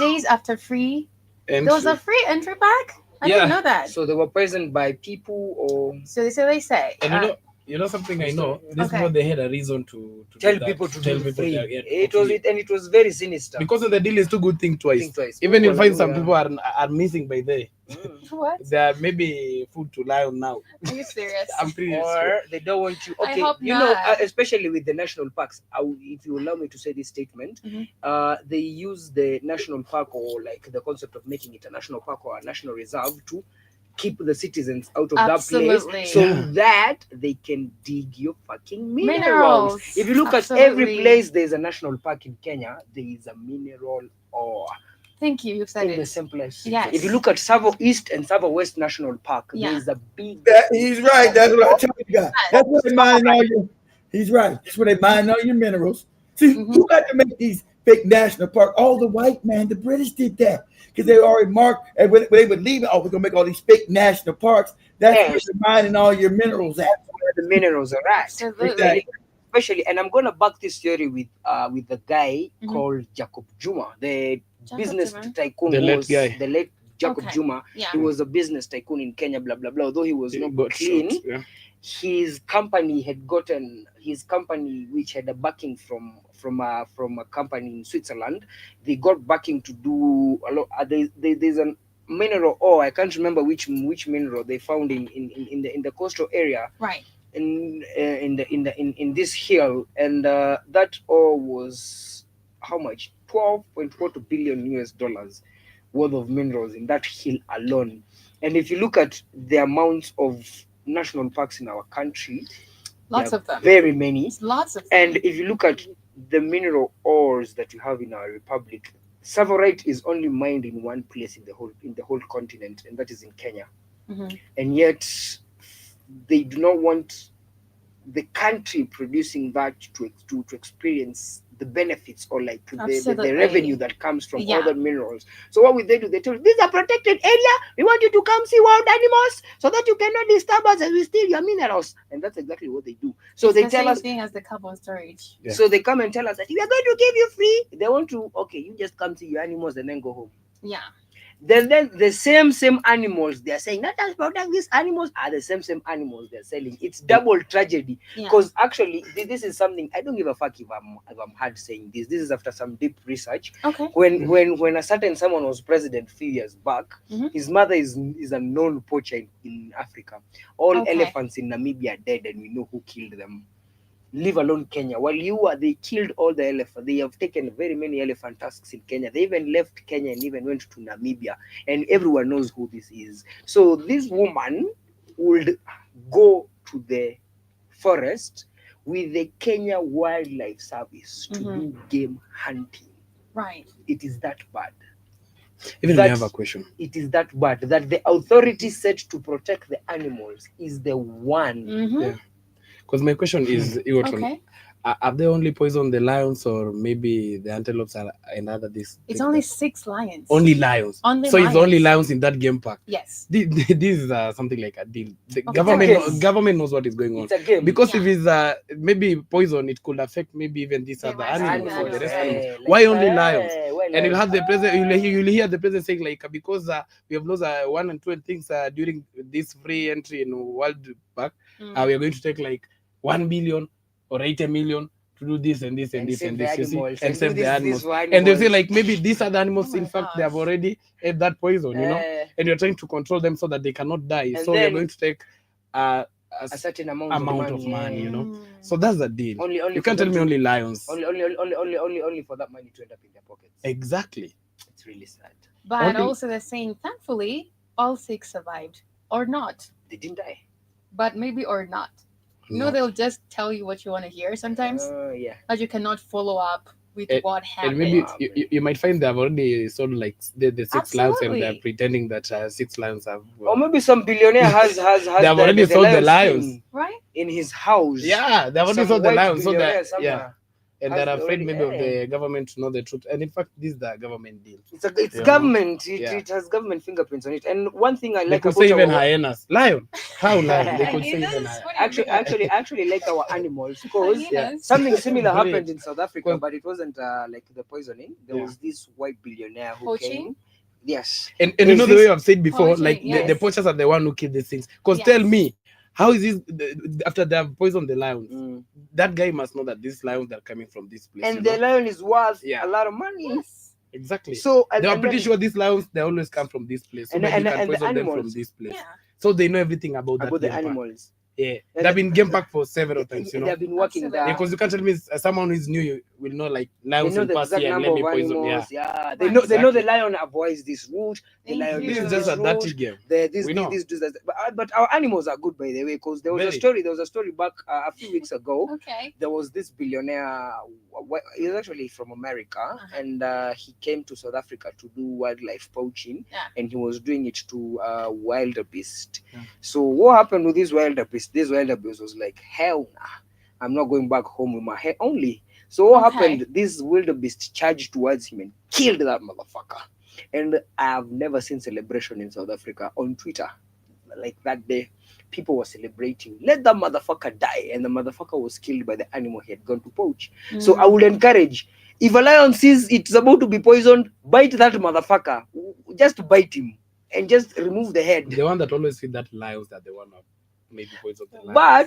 Days after free. There was a free entry pack? I didn't know that. So they were poisoned by people or... So they say. And you know something I know? This is what they had a reason to tell people to tell people. It was very sinister. Because the deal is too good, think twice. Even you'll find some people are missing by there. What? There maybe food to lie on now. Are you serious? I'm pretty or sure. They don't want you. Okay, I hope you not. know, especially with the national parks. If you allow me to say this statement, they use the national park or like the concept of making it a national park or a national reserve to keep the citizens out of that place so that they can dig your fucking minerals. If you look at every place there's a national park in Kenya, there is a mineral ore. Thank you. You've said in it. the same place. Yes. If you look at Savo East and Savo West National Park, there is a big. He's right. That's what I tell you guys. That's what they mine all your. He's right. That's where they mine all your minerals. See, who got to make these fake national parks? Oh, the white man, the British did that because they already marked. And when they would leave it, we're gonna make all these fake national parks. That's where they're mining all your minerals at. That's where the minerals are at. Absolutely. Especially, and I'm gonna back this theory with the guy called Jacob Juma, the business tycoon, the late Jacob Juma. Yeah. He was a business tycoon in Kenya, blah blah blah. Although he was not clean, his company, which had a backing from a company in Switzerland, they got backing to do a lot. There's a mineral ore. I can't remember which mineral they found in the coastal area. Right. In this hill, and that ore was how much? $12.42 billion worth of minerals in that hill alone. And if you look at the amounts of national parks in our country, lots of them, very many, lots of them. And if you look at the mineral ores that you have in our republic, Savorite is only mined in one place in the whole continent, and that is in Kenya. And yet they do not want the country producing that to experience the benefits or like the revenue that comes from other minerals. So what would they do? They tell you, this is a protected area. We want you to come see wild animals so that you cannot disturb us and we steal your minerals. And that's exactly what they do. So they tell us, thing as the carbon storage. Yeah. So they come and tell us that we are going to give you free. They want to, okay, you just come see your animals and then go home. Yeah. Then the same animals they're saying, not as protect these animals are the same animals they're selling. It's double tragedy because actually this is something I don't give a fuck if I'm hard saying this. This is after some deep research. Okay. When a certain someone was president a few years back, his mother is a known poacher in Africa. All elephants in Namibia are dead, and we know who killed them. Leave alone Kenya. While they killed all the elephants. They have taken very many elephant tusks in Kenya. They even left Kenya and even went to Namibia. And everyone knows who this is. So this woman would go to the forest with the Kenya Wildlife Service to do game hunting. Right. It is that bad. Even I have a question. It is that bad that the authority set to protect the animals is the one. Yeah. Because my question is, Okay. are they only poison the lions, or maybe the antelopes are and other this? It's only 6 lions. Only lions. Only so lions. It's only lions in that game park. Yes. This is something like a deal. The government knows what is going on. It's a game. Because if it's maybe poison, it could affect maybe even these other animals or the rest animals. Why only lions? And you'll have the president. You'll hear the president saying like, because we have lost 1 and 2 and things during this free entry in World Park, we are going to take like 1 billion or 80 million to do this and this and this and this, and save the animals. And they'll say like, maybe these other animals, in fact, they have already ate that poison, you know, and you're trying to control them so that they cannot die. So you're going to take a certain amount of money, you know. So that's the deal. Only you can't tell me only lions. Only for that money to end up in their pockets. Exactly. It's really sad. But also they're saying, thankfully, all 6 survived, or not. They didn't die. But maybe or not. You know, they'll just tell you what you want to hear sometimes. Yeah. But you cannot follow up with what happened. And maybe you might find they have already sold like the 6 lions, and they're pretending that 6 lions have. Or maybe some billionaire has they have already sold the lions, right? In his house. Yeah, they have already sold the lions, so that yeah. And they're afraid maybe of the government to know the truth. And in fact, this is the government deal. It's government. It has government fingerprints on it. And one thing I like about say even hyenas. Lion. How lion? They could say even actually like our animals, because something similar happened in South Africa, but it wasn't like the poisoning. There was this white billionaire who came. Yes. And you know the way I've said before, like the poachers are the one who kill these things. Because tell me, how is this after they have poisoned the lions? That guy must know that these lions are coming from this place. And the lion is worth a lot of money. Yes. Exactly. So they are pretty sure these lions, they always come from this place. So and can poison them from this place. Yeah. So they know everything about the animals. Yeah, they've been game park for several times, you know. They've been working there. Because you can't tell me someone who is new, you will know like lions will pass here and let me poison. Yeah, they know the lion avoids this route. The lion this is just a dirty game. But our animals are good, by the way, because there was a story. There was a story back a few weeks ago. Okay. There was this billionaire. He was actually from America, and he came to South Africa to do wildlife poaching, and he was doing it to wildebeest. So what happened with this wildebeest? This wildebeest was like, hell nah, I'm not going back home with my hair only. So what happened? This wildebeest charged towards him and killed that motherfucker. And I have never seen celebration in South Africa on Twitter. Like that day, people were celebrating. Let that motherfucker die. And the motherfucker was killed by the animal he had gone to poach. So I would encourage, if a lion sees it's about to be poisoned, bite that motherfucker. Just bite him and just remove the head. The one that always feed that lions that they want to maybe poison the lion.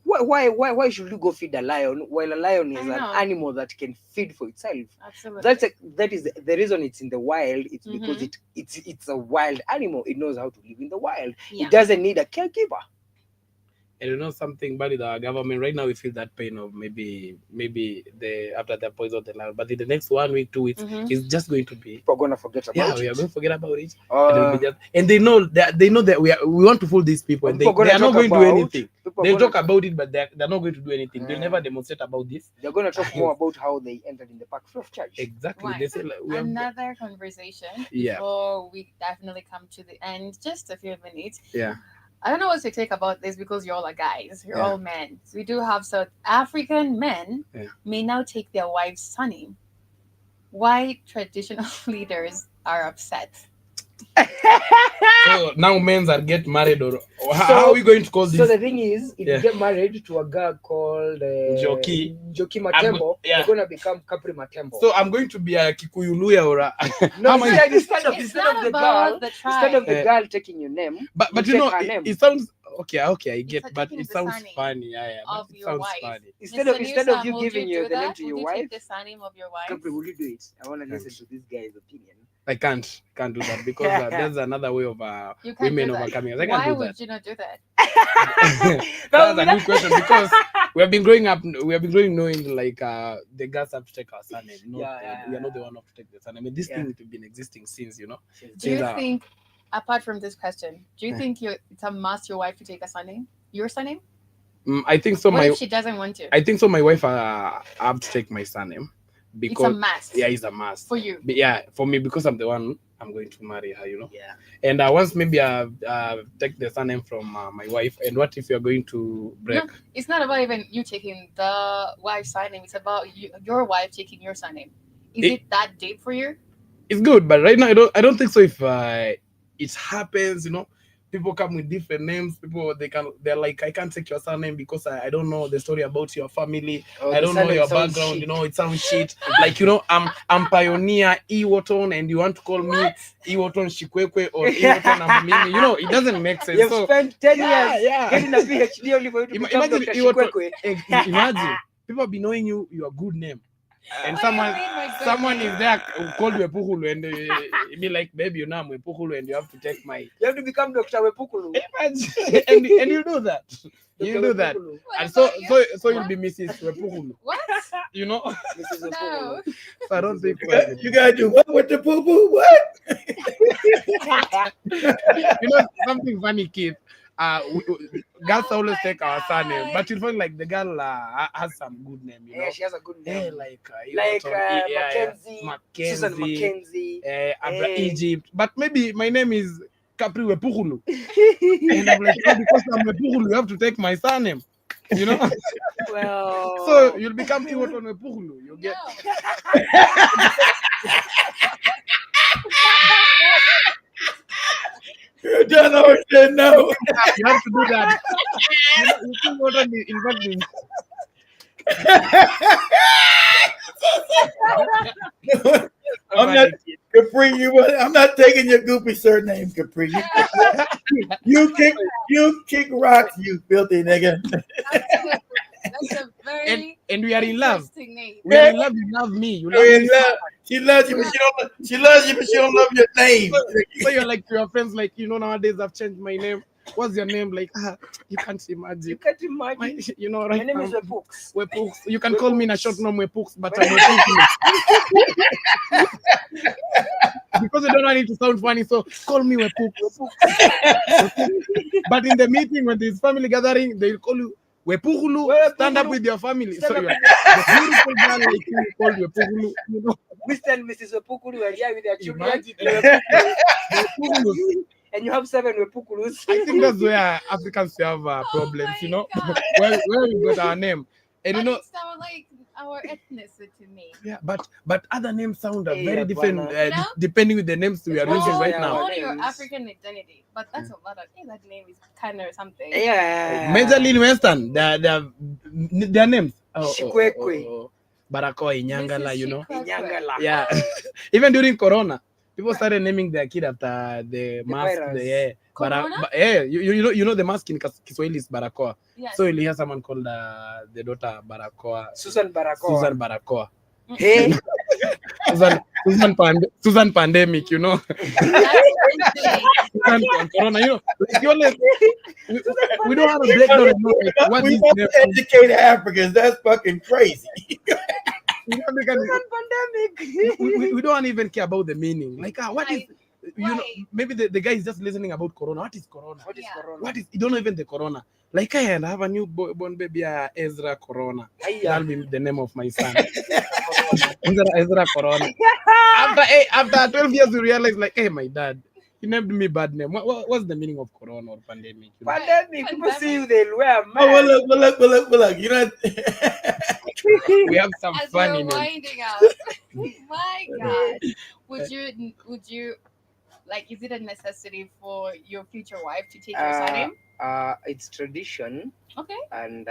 But why should you go feed a lion while a lion is an animal that can feed for itself? Absolutely. That is the reason it's in the wild. It's because it's a wild animal. It knows how to live in the wild. It doesn't need a caregiver. And you know something bad with our government right now, we feel that pain of maybe after they poison the lion, but in the next 1 week, 2 weeks, it's just going to be we're gonna forget about it. We are going to forget about it. And they know that we want to fool these people, and they are not going to do anything. They'll talk about it, but they're not going to do anything. They'll never demonstrate about this. They're going to talk more about how they entered in the park free of charge. Exactly. Right. They say Another conversation before we definitely come to the end. Just a few minutes. Yeah. I don't know what to take about this because you're all are guys. You're all men. So we do have South African men may now take their wives' surname. Why traditional leaders are upset? So now men are get married, or how are we going to call this? So the thing is, if you get married to a girl called Joki Matembo, you're gonna become Capri Matembo. So I'm going to be a Kikuyu Luya or a instead of the girl taking your name, but you know it sounds okay, I get, but it sounds funny. It sounds funny. Instead of you giving the name to your wife, the surname of your wife. Capri, will you do it? I want to listen to this guy's opinion. I can't do that because there's another way of women overcoming. I can't do that. Why would you not do that? That's a good question, because we have been growing knowing like the girls have to take our surname. We are not the one to take the surname. I mean, this thing has been existing since, you know. Do you think, apart from this question, do you think it's a must your wife to take a surname? Your surname? I think so. What if she doesn't want to? I think so. My wife have to take my surname because it's a must. Yeah, it's a must for you. But yeah, for me because I'm the one I'm going to marry her. Yeah. And once maybe I take the surname from my wife. And what if you're going to break? No, it's not about even you taking the wife's surname. It's about your wife taking your surname. Is it that deep for you? It's good, but right now I don't think so. If it happens, people come with different names. They're like, I can't take your surname because I don't know the story about your family. I don't know your background. Shit. It sounds shit. Like I'm Pioneer Ewoton, and you want to call me Ewoton Shikwekwe or Ewoton Abumimi. It doesn't make sense. You've spent 10 years getting a PhD only for you to become Dr. Shikwekwe. Imagine people be knowing your good name. And someone is there who called you Wepuhulu, and be like, baby, you know I'm Wepuhulu, and you have to take my. You have to become Dr. Wepuhulu. and you do that. You do that. And so you'll be Mrs. Wepuhulu. What? Mrs. No. So I don't think you gotta do what with the poo poo? What? Something funny, kid. Girls always take our surname, but you feel like the girl has some good name, Yeah, she has a good name. Mackenzie, Susan Mackenzie, Egypt. But maybe my name is Capri Wepuhulu. And I'm like, because I'm Wepuhulu, you have to take my surname. Well, so you'll become Iwoton Wepuhulu. You get. John always said no. You have to do that. You see what I'm involved I'm not Capri. I'm not taking your goopy surname, Capri. You kick rocks, you filthy nigga. That's a very and we are in love. name. We are in love. You love me. You love me. She loves you, but she loves you, but she don't love your name. So you're like to your friends, like, nowadays I've changed my name. What's your name? Like, you can't imagine. You can't imagine. Right? My name is Wepux. Wepux. You can call me in a short name Wepux, but I'm Wepux. Because you don't want it to sound funny, so call me Wepux. But in the meeting, when there's family gathering, they'll call you Wepuhulu. Stand up with your family. So you're the beautiful girl like you called Wepuhulu. Mr. and Mrs. Wepuhulu are here with their children. Wepuhulu. And you have 7 Wepukulus. I think that's where Africans have problems, where we got our name. And it sounds like our ethnicity to me. Yeah, but other names sound very different depending with the names we are using right now. Only your African identity, but that's a lot of that name is kind of something. Yeah. Majorly in Western, their names. Shikwekwe. Barakoa, Inyangala, Inyangala. Yeah. Even during Corona, people started naming their kid after the mask. You know the mask in Kiswahili is Barakoa. Yes. So you'll hear someone called the daughter Barakoa. Susan Barakoa. Hey. Susan Pandemic, Susan Corona, we don't have a breakdown. We want to educate Africans. That's fucking crazy. Pandemic. We don't even care about the meaning. Like, what is, maybe the guy is just listening about Corona. What is Corona? What is, you don't know even the Corona. Like, I have a new born baby, Ezra Corona. That'll be the name of my son. Ezra Corona. After 12 years, we realized, like, hey, my dad, he named me bad name. What's the meaning of Corona or pandemic? Pandemic. People see you, they'll wear a mask. Oh, look. We have some as fun we're in it. winding up. My God, would you like? Is it a necessity for your future wife to take your surname? It's tradition. Okay. And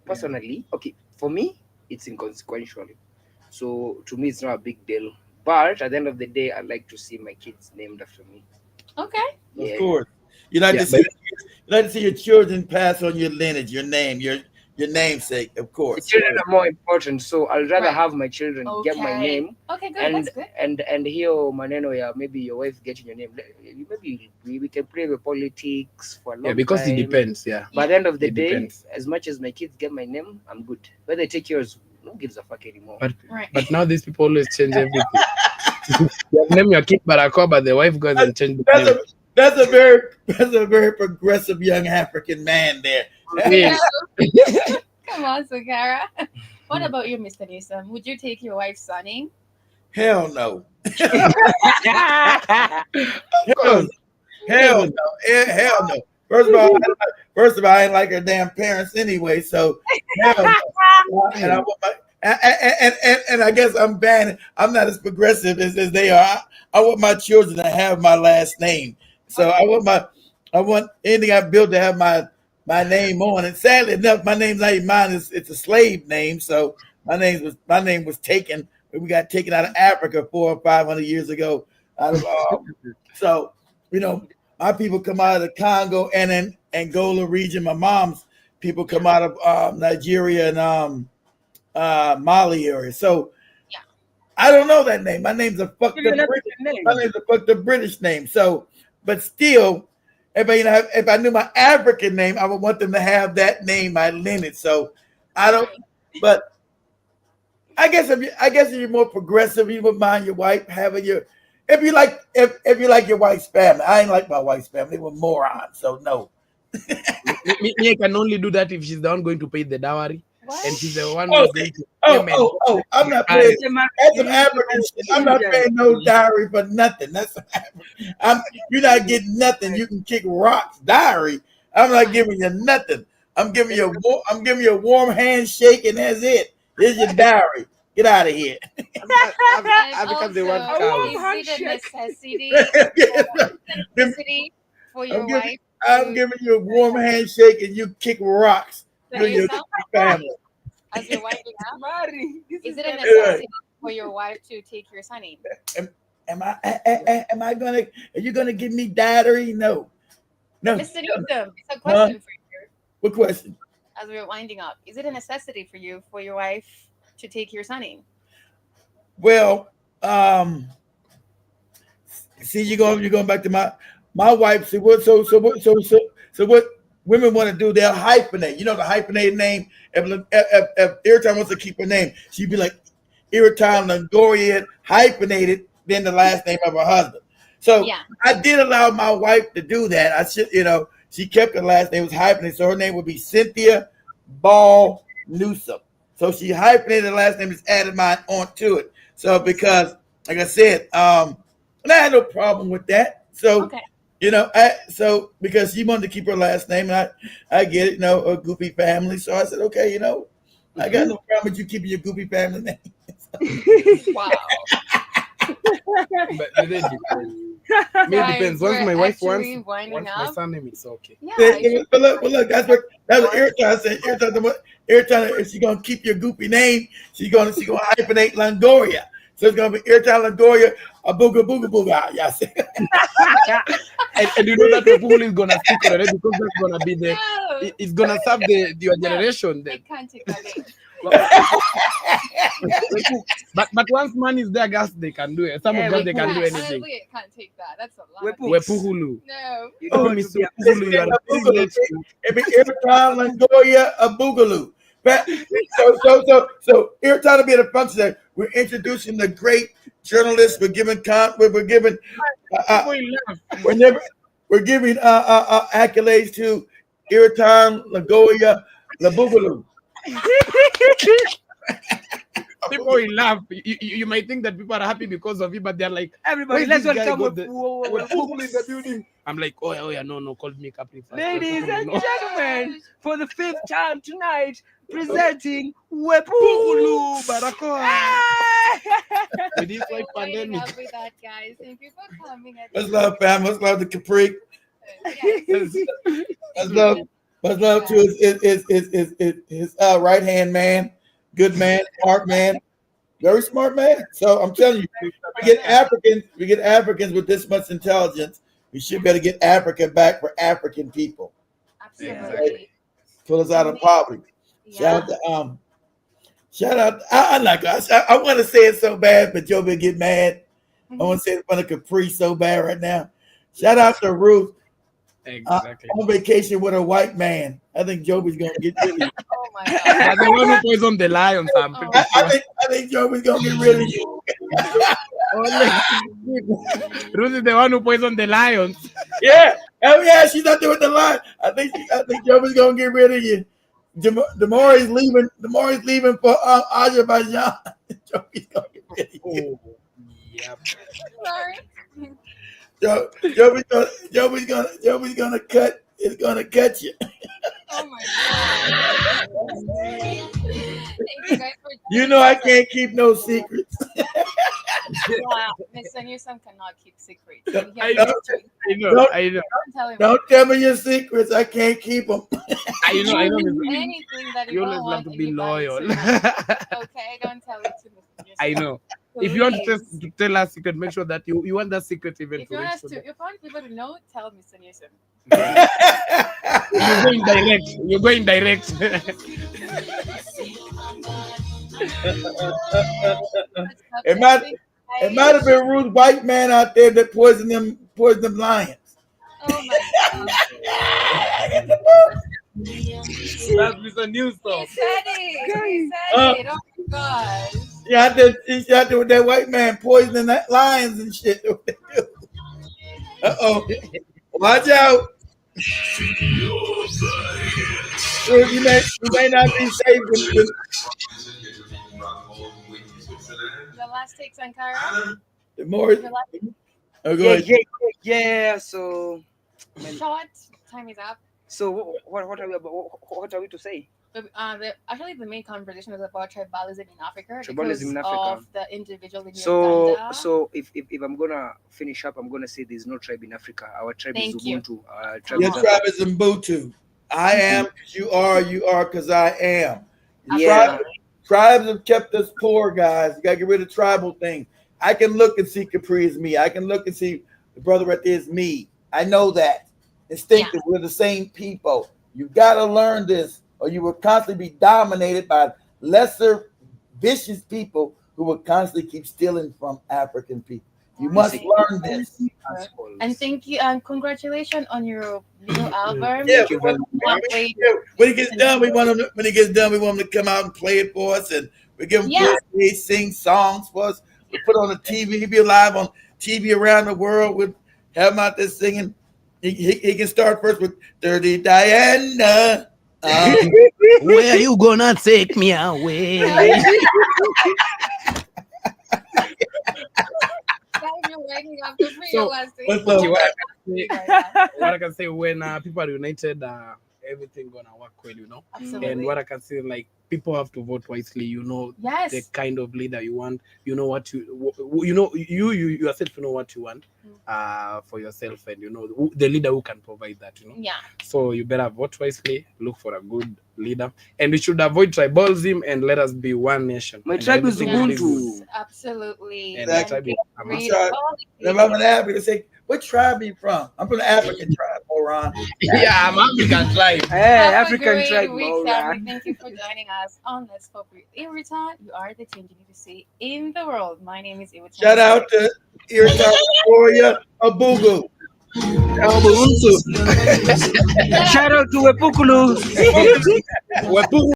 personally, for me, it's inconsequential. So to me, it's not a big deal. But at the end of the day, I like to see my kids named after me. Okay. Yeah. Of course. You like to see your children pass on your lineage, your name, your namesake, of course. The children are more important, so I'll rather have my children get my name. Okay, good. That's good. And here, maneno, maybe your wife getting your name. Maybe we can play with politics for a long time. Yeah, because it depends. Yeah. By the end of the day, depends. as much as my kids get my name, I'm good. Whether they take yours, no gives a fuck anymore. But now these people always change everything. You name your kid Barakoa, but the wife goes and change the name. That's a very progressive young African man there. Yes. Come on, Sakara. What about you, Mr. Newsom? Would you take your wife's surname? Hell no. Of course. Hell no. Hell no. First of all, I ain't like her damn parents anyway. So hell no. And I want and I guess I'm bad. I'm not as progressive as they are. I want my children to have my last name. So I want anything I built to have my name on. And sadly enough, my name's not even mine. It's a slave name. So my name was taken. We got taken out of Africa 400 or 500 years ago. So my people come out of the Congo and then Angola region. My mom's people come out of Nigeria and Mali area. So I don't know that name. My name's a fucked up British name. So, but still, if I knew my African name, I would want them to have that name, my lineage. So I don't. But I guess if you're more progressive, you would mind your wife having your. If you like your wife's family, I ain't like my wife's family. They were morons. So no. me, I can only do that if she's the one going to pay the dowry. What? And she's the one who's going to I'm not paying. That's an African shit. I'm not paying no dowry for nothing. You're not getting nothing. You can kick rocks. Dowry. I'm not giving you nothing. I'm giving you a warm handshake and that's it. Here's your dowry. Get out of here. I become the one Is it a necessity for your wife? I'm giving you a warm handshake and you kick rocks. So Your family. As your wife, is it a necessity for your wife to take your surname? Are you gonna give me dowry? No. Mr. Newsom, it's a question for you. What question? As we're winding up, is it a necessity for you for your wife to take your surname? Well, see, you're going back to my wife. So what women want to do? They'll hyphenate. You know the hyphenated name. If Irritan wants to keep her name, she'd be like Irritan Longoria hyphenated, then the last name of her husband. So I did allow my wife to do that. I should, she kept her last name was hyphenated, so her name would be Cynthia Ball Newsom. So she hyphenated the last name, just added mine onto it. So because, like I said, and I had no problem with that. So so because she wanted to keep her last name, and I get it, a goofy family. So I said, okay, I got no problem with you keeping your goofy family name. Wow. But it depends. It depends. Once my wife wants my surname, it's okay. Yeah, but look, that's what Irritan said. Irritan, if she's gonna keep your goofy name, she's gonna hyphenate Longoria. So it's gonna be Irritan Longoria, a booga booga booga. Yeah, and you know that the pool is gonna stick on it because that's gonna be it's gonna serve your generation. I can't take that name. but once man is there, guys, they can do it. Some of them they can do anything. I can't take that. That's a lot. Wepuhulu. No. You don't want to be a Puhulu. You are a privileged. It be Irritan Longoria, a boogaloo. So Irritan to be the function that we're introducing the great journalists. We're giving accolades to Irritan Longoria, the boogaloo. People will laugh. You might think that people are happy because of it, but they're like, everybody, let's welcome in the building. I'm like, oh yeah, no, call me Capri. Ladies and gentlemen, for the 5th time tonight, presenting Wepulu Barakoa. With this like pandemic. With that, guys. Thank you for coming. Let's love fam. Let's love the Capri. Let's love to his right hand man, good man, smart man, very smart man. So I'm telling you, we get Africans with this much intelligence. We should better get Africa back for African people. Absolutely. Right? Pull us out of poverty. Yeah. Shout out. I want to say it so bad, but Joe will get mad. I want to say it in front of Capri so bad right now. Shout out to Ruth. Exactly. On vacation with a white man. I think Joby's gonna get rid of you. Oh my God. The one who poisoned the lions. I think Joby's gonna get rid of you. Ruth is the one who poisoned the lions. Yeah. Oh yeah, she's not doing the lion. I think Joby's gonna get rid of you. Damari's leaving. Damari's leaving for Azerbaijan. Joey's gonna get rid of you. Oh, yep. Sorry. Joey's gonna cut. It's gonna cut you. Oh my god. Thank you guys for You know I can't keep no secrets. Yeah, Mr. Newsom cannot keep secrets. I know. Don't tell him. Don't tell me your secrets. I can't keep them. I know. Anything that You you always don't have want to be anybody loyal. to know. Okay, don't tell it to Mr. Newsom. I know. If you want Please. to tell us secret, make sure that you want that secret even If to you want reach us to to, if you want people to know, tell Mr. Newsom. You're going direct. You're going direct. It might have been rude white man out there that poisoned them lions. Oh my god. That's Mr. Newsom. He said it. Oh my gosh. Yeah, he's out there with that white man poisoning that lions and shit. Uh-oh. Watch out. You may not be safe with The last takes on Kara. the more. Oh, go ahead. Yeah. So, Short. Time is up. so what are we to say? Actually, the main conversation was about tribalism in Africa. Tribalism in because Africa. Of the individual in So Uganda. if I'm gonna finish up, I'm gonna say there's no tribe in Africa. Our tribe Thank is you. Ubuntu. Our tribe Your is tribe is Ubuntu. I am because you are because I am. Yeah. Tribes have kept us poor, guys. You gotta get rid of tribal things. I can look and see Capri is me. I can look and see the brother right there is me. I know that. Instinctive, we're the same people. You gotta learn this, or you will constantly be dominated by lesser, vicious people who will constantly keep stealing from African people. You must learn this. And thank you and congratulations on your new album. Yeah, when he gets done, we want him. We want him to come out and play it for us, and we give him he sing songs for us. We put on the TV. He be live on TV around the world. We have him out there singing. He can start first with Dirty Diana. Where you gonna take me away? So, what I can say when people are united, everything gonna work well, you know. Absolutely. And what I can say, like, people have to vote wisely. You know, the kind of leader you want. You know what you yourself. You know what you want for yourself, and you know the leader who can provide that. You know. Yeah. So you better vote wisely. Look for a good leader, and we should avoid tribalism and let us be one nation. My tribe is Ubuntu. Absolutely. And the tribe is I'm happy to say, what tribe are you from? I'm from the African tribe, Moran. Yeah, I'm African tribe. Hey, Have African a great tribe, week, Moran. family. Thank you for joining us on Let's Talk with Irita. You are the change you need to see in the world. My name is Irita. Shout out to Irita Victoria Abugu. Shout out to Wepukulu.